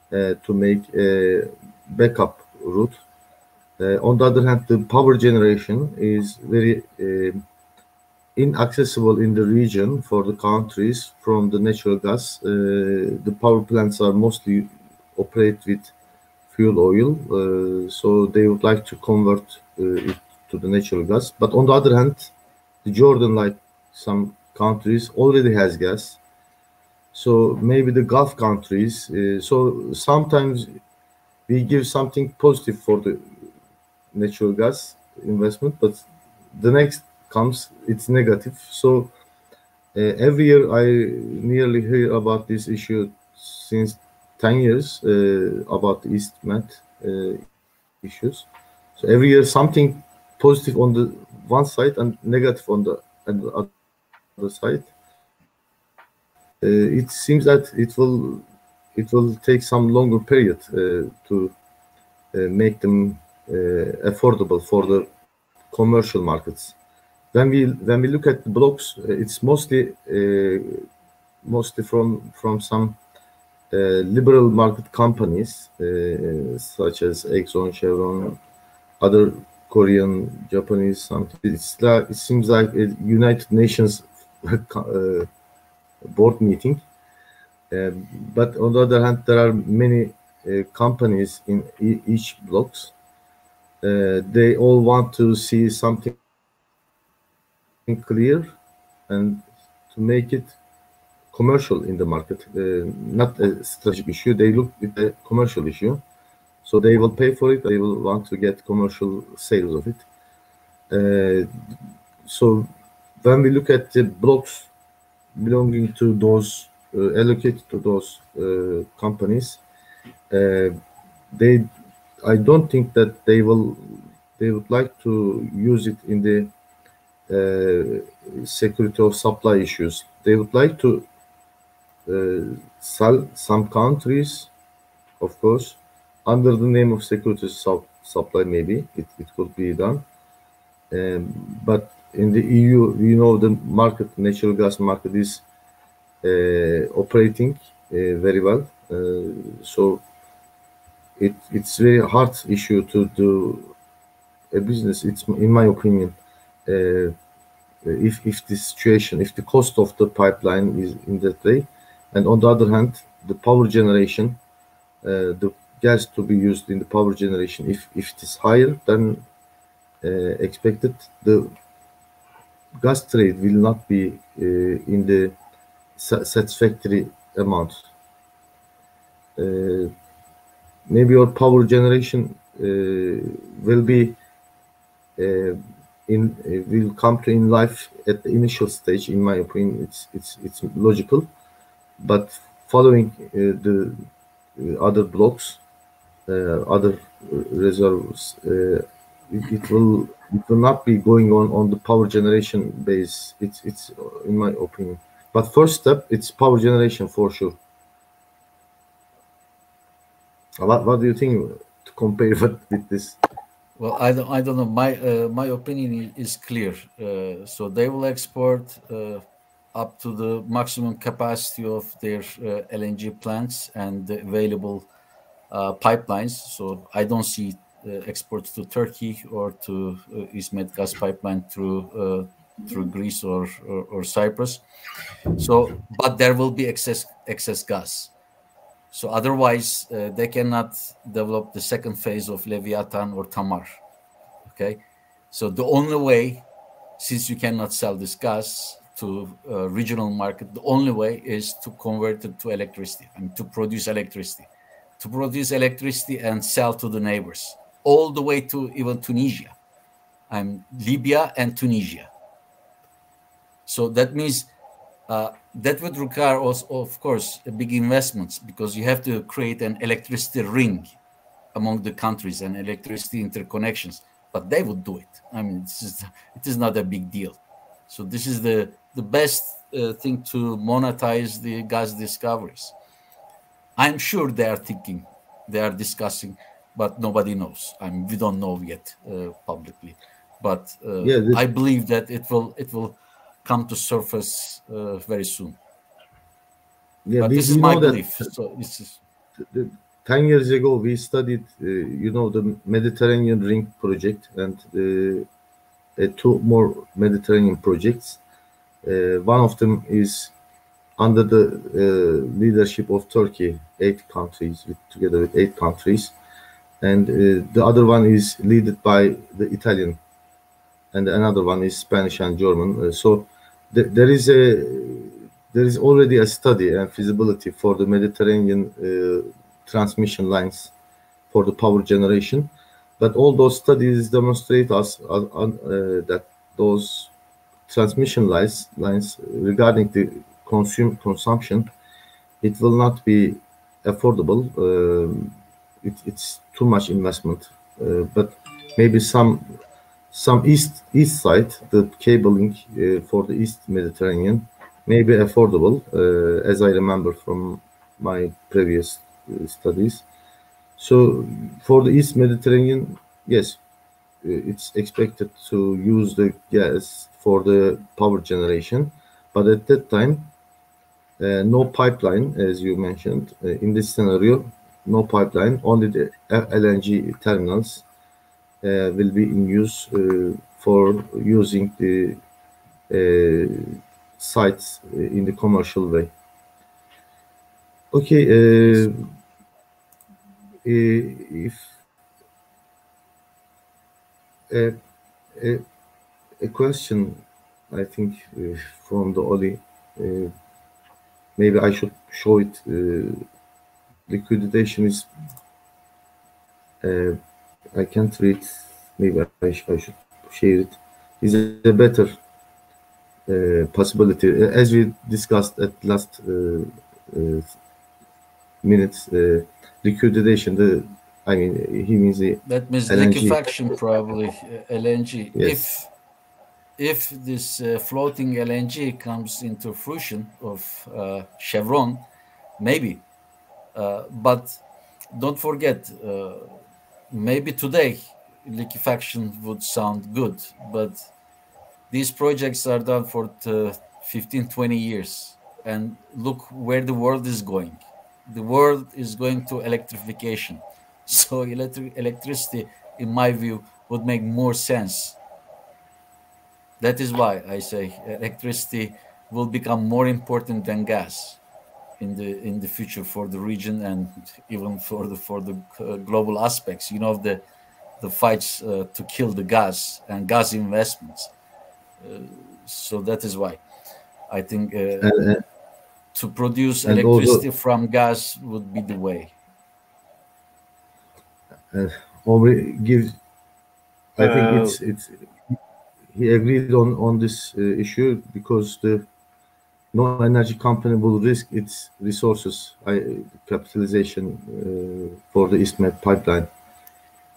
to make a backup route. On the other hand, the power generation is very inaccessible in the region for the countries from the natural gas. The power plants are mostly operate with fuel oil, so they would like to convert it to the natural gas. But on the other hand, the Jordan, like some countries, already has gas. So maybe the Gulf countries. So sometimes we give something positive for the natural gas investment, but the next comes, it's negative. So every year I nearly hear about this issue since 10 years about the East Med issues. So every year something positive on the one side and negative on the other side. It seems that it will take some longer period to make them affordable for the commercial markets. When we look at the blocks, it's mostly from some liberal market companies such as Exxon, Chevron, other Korean, Japanese. Something. It seems like a United Nations board meeting. But on the other hand, there are many companies in each blocks. They all want to see something clear and to make it commercial in the market, not a strategic issue. They look at a commercial issue, so they will pay for it. They will want to get commercial sales of it. So when we look at the blocks belonging to those allocated to those companies, I don't think that they would like to use it in the security of supply issues. They would like to sell some countries, of course, under the name of security supply. Maybe it could be done, but in the EU, we know the market, natural gas market, is operating very well. So it's very hard issue to do a business. It's, in my opinion, if the situation, if the cost of the pipeline is in that way, and on the other hand, the power generation the gas to be used in the power generation. If it is higher than expected, the gas trade will not be in the satisfactory amount. Maybe our power generation will be will come to in life at the initial stage. In my opinion, it's logical, but following the other blocks, other reserves, it will not be going on the power generation base. It's in my opinion. But first step, it's power generation for sure. What do you think to compare with this? Well, I don't know. My opinion is clear. So they will export up to the maximum capacity of their LNG plants and the available pipelines. So I don't see exports to Turkey or to East Med gas pipeline through Greece or Cyprus. So, but there will be excess gas. So otherwise, they cannot develop the second phase of Leviathan or Tamar. Okay, so the only way, since you cannot sell this gas to regional market, the only way is to convert it to electricity. I mean, to produce electricity and sell to the neighbors, all the way to even Tunisia, Libya and Tunisia. So that means. That would require also, of course, big investments, because you have to create an electricity ring among the countries and electricity interconnections. But they would do it. I mean, it is not a big deal. So this is the best thing to monetize the gas discoveries. I'm sure they are thinking, they are discussing, but nobody knows. I mean, we don't know yet publicly. But I believe that it will come to surface very soon. Yeah, but this is my belief. So this is 10 years ago we studied, the Mediterranean Ring project and two more Mediterranean projects. One of them is under the leadership of Turkey, 8 countries, together with 8 countries, and the other one is led by the Italian, and another one is Spanish and German. So there is already a study and feasibility for the Mediterranean transmission lines for the power generation, but all those studies demonstrate us that those transmission lines regarding the consumption, it will not be affordable. It's too much investment, but maybe some east side, the cabling for the East Mediterranean may be affordable, as I remember from my previous studies. So for the East Mediterranean, yes, it's expected to use the gas for the power generation, but at that time, no pipeline, as you mentioned. In this scenario, no pipeline, only the LNG terminals will be in use for using the sites in the commercial way. Okay, if a question, I think, from the Oli, maybe I should show it. Liquidation is, I can't read, maybe I should share it. Is a better possibility, as we discussed at last minutes. Liquidation, I mean, he means the that means LNG. liquefaction, probably LNG. Yes. If this floating LNG comes into fruition of Chevron, maybe. But don't forget, maybe today liquefaction would sound good, but these projects are done for 15-20 years, and look where the world is going. The world is going to electrification. So electricity, in my view, would make more sense. That is why I say electricity will become more important than gas. in the future for the region and even for the global aspects. You know, the fights to kill the gas and gas investments. So that is why I think to produce electricity from gas would be the way. Omri gives. I think it's. He agreed on this issue because no energy company will risk its resources capitalization for the EastMed pipeline.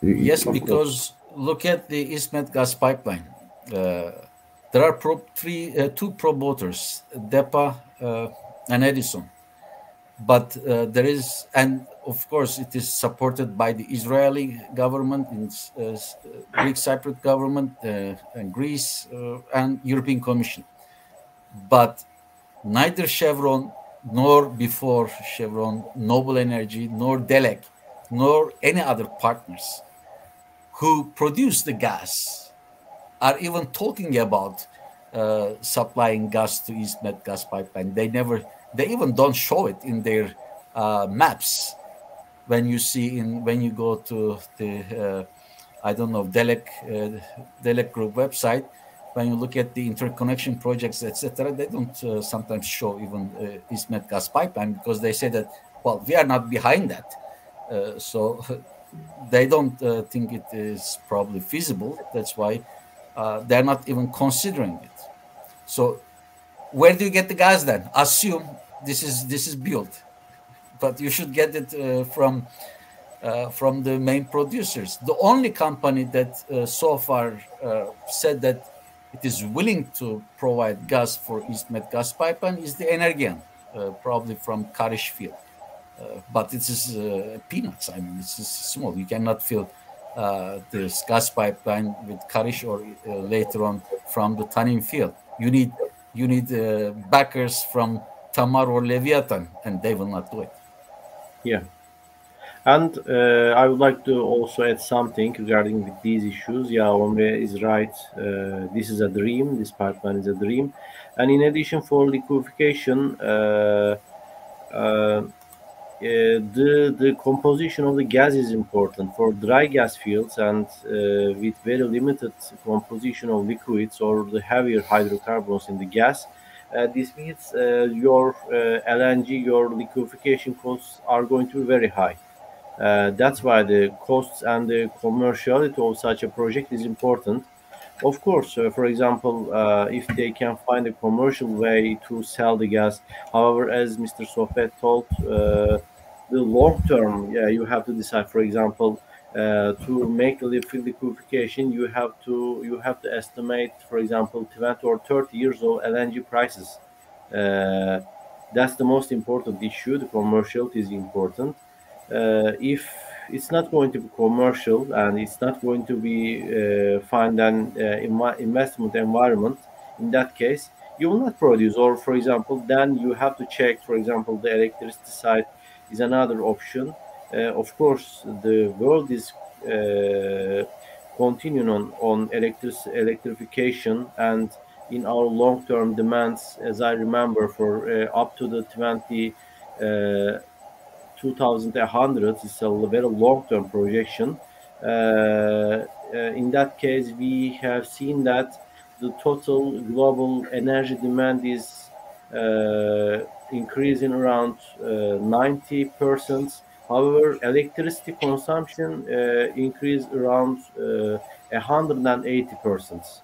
Yes, because look at the EastMed gas pipeline. There are two promoters, DEPA and Edison. But there is, and of course, it is supported by the Israeli government, Greek Cypriot government, and Greece, and European Commission. But neither Chevron, nor before Chevron, Noble Energy, nor Delek, nor any other partners who produce the gas are even talking about supplying gas to EastMed gas pipeline. They even don't show it in their maps. When you go to the I don't know, Delek Group website, when you look at the interconnection projects, etc., they don't sometimes show even EastMed gas pipeline, because they say that, well, we are not behind that, so they don't think it is probably feasible. That's why they're not even considering it. So where do you get the gas then? Assume this is built, but you should get it from the main producers. The only company that so far said that it is willing to provide gas for EastMed gas pipeline is the Energean, probably from Karish field. But it is peanuts. I mean, it's small. You cannot fill this gas pipeline with Karish or later on from the Tanin field. You need backers from Tamar or Leviathan, and they will not do it. Yeah. And I would like to also add something regarding with these issues. Yeah, Omre is right. This is a dream. This pipeline is a dream. And in addition, for liquefaction, the composition of the gas is important for dry gas fields, and with very limited composition of liquids or the heavier hydrocarbons in the gas. This means your LNG, your liquefaction costs are going to be very high. That's why the costs and the commerciality of such a project is important. Of course, for example, if they can find a commercial way to sell the gas. However, as Mr. Sohbet told, the long term, yeah, you have to decide. For example, to make the liquefaction, you have to estimate, for example, 20 or 30 years of LNG prices. That's the most important issue. The commerciality is important. If it's not going to be commercial and it's not going to be find an investment environment, in that case, you will not produce. Or, for example, then you have to check, for example, the electricity side is another option. Of course, the world is continuing on electrification, and in our long-term demands, as I remember, for up to the 2100, it's a very long-term projection. In that case, we have seen that the total global energy demand is increasing around 90%. However, electricity consumption increased around 180%.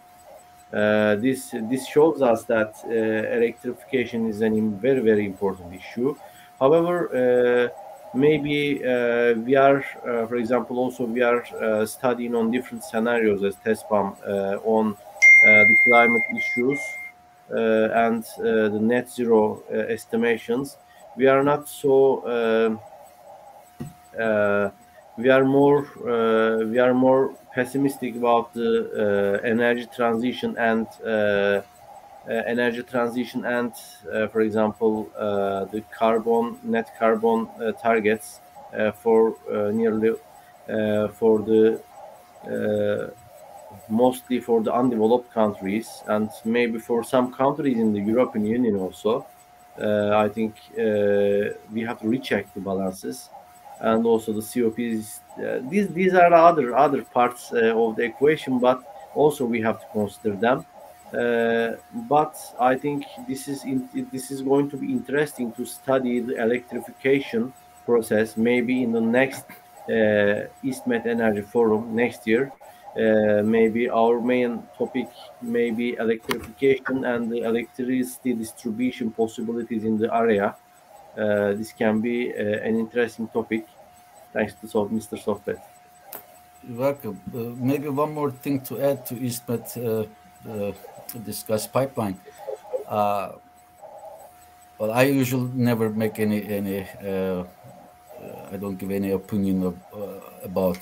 This shows us that electrification is a very, very important issue. However, maybe we are, for example, also we are studying on different scenarios as TESPAM on the climate issues and the net zero estimations. We are not so. We are more pessimistic about the energy transition and for example, the net carbon targets for nearly for the mostly for the undeveloped countries, and maybe for some countries in the European Union also. I think we have to recheck the balances, and also the COPs. These are the other parts of the equation, but also we have to consider them. But I think this is going to be interesting to study the electrification process maybe in the next EastMed Energy Forum next year. Maybe our main topic may be electrification and the electricity distribution possibilities in the area. This can be an interesting topic. Thanks to Mr. Sohbet. You're welcome. Maybe one more thing to add to EastMed this gas pipeline. Well, I usually never make any I don't give any opinion about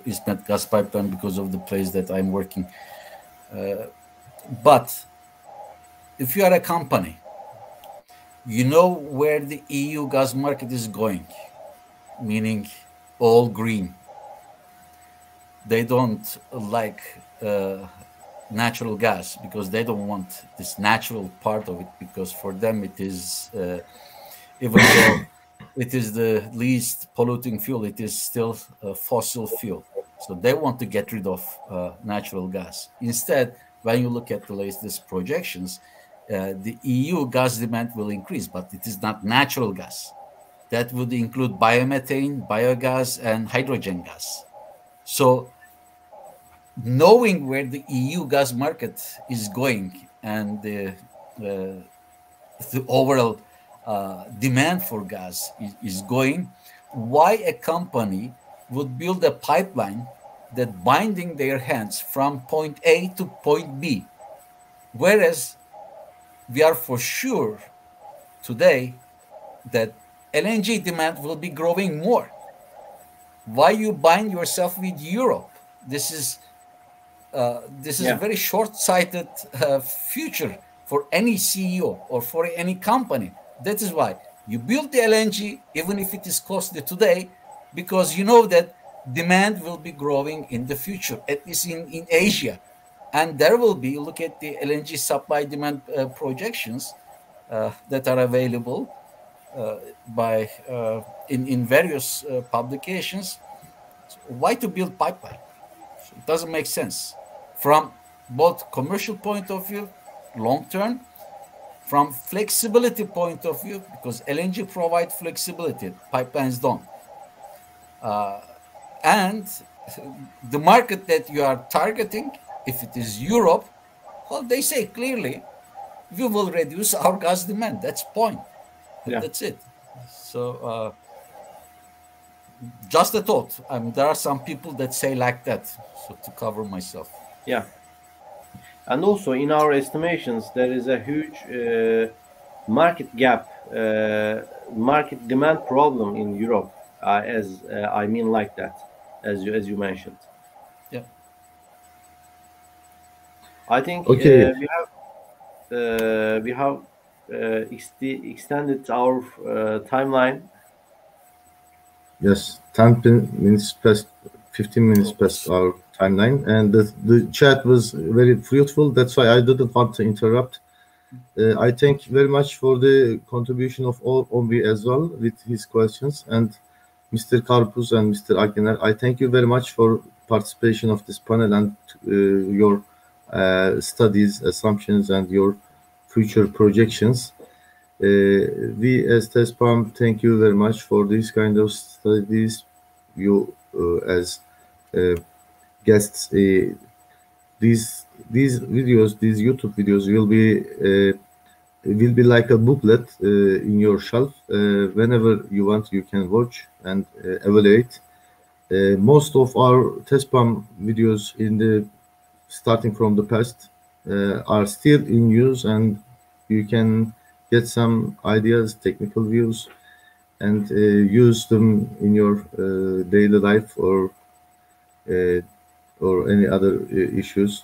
EastMed gas pipeline because of the place that I'm working. But if you are a company, you know where the EU gas market is going, meaning all green. They don't like natural gas because they don't want this natural part of it, because for them it is, even though it is the least polluting fuel, it is still a fossil fuel. So they want to get rid of natural gas. Instead, when you look at the latest projections, the EU gas demand will increase, but it is not natural gas. That would include biomethane, biogas, and hydrogen gas. So knowing where the EU gas market is going and the overall demand for gas is going, why a company would build a pipeline that binding their hands from point A to point B, whereas we are for sure today that LNG demand will be growing more. Why you bind yourself with Europe? This is a very short-sighted future for any CEO or for any company. That is why you build the LNG, even if it is costly today, because you know that demand will be growing in the future, at least in Asia. And there will be, look at the LNG supply demand projections that are available in various publications. So why to build pipeline? So it doesn't make sense from both commercial point of view, long term, from flexibility point of view, because LNG provides flexibility, pipelines don't. And the market that you are targeting, if it is Europe, well, they say clearly, we will reduce our gas demand. That's point. Yeah. That's it. So just a thought. There are some people that say like that, so to cover myself. Yeah. And also in our estimations, there is a huge market gap, market demand problem in Europe, I mean like that, as you mentioned. Yeah. I think we have extended our timeline. Yes, 10 minutes past, 15 minutes past our timeline, and the chat was very fruitful. That's why I didn't want to interrupt. I thank very much for the contribution of Omri as well with his questions, and Mr. Karpuz and Mr. Akgener. I thank you very much for participation of this panel and your studies, assumptions, and your future projections. We as TESPAM thank you very much for this kind of studies. You as guests, these videos, these YouTube videos will be like a booklet in your shelf. Whenever you want, you can watch and evaluate. Most of our TESPAM videos starting from the past are still in use, and you can get some ideas, technical views, and use them in your daily life or any other issues.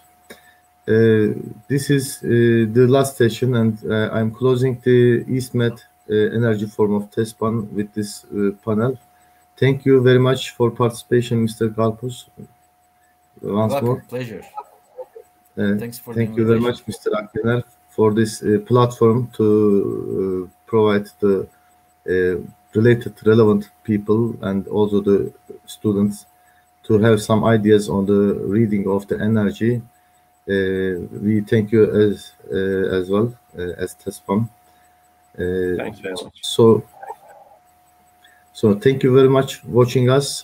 This is the last session, and I'm closing the EastMed Energy Forum of TESPAM with this panel. Thank you very much for participation, Mr. Karpuz. Once more. Pleasure. Thank you very much, Mr. Akgener, for this platform to provide the related, relevant people and also the students to have some ideas on the reading of the energy. We thank you as well as TESPAM. Thanks very much. So thank you very much watching us.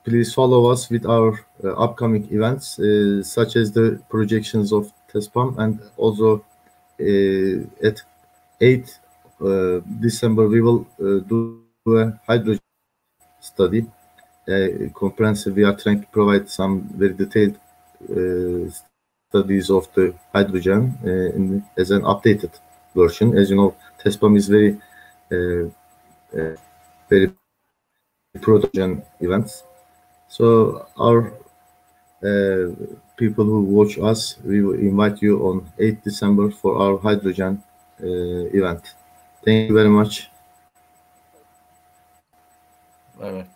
Please follow us with our upcoming events, such as the projections of TESPAM, and also at 8 December we will do a hydrogen study. Comprehensive. We are trying to provide some very detailed studies of the hydrogen as an updated version. As you know, TESPAM is very pro-hydrogen events. So our people who watch us, we will invite you on 8 December for our hydrogen event. Thank you very much. Bye-bye.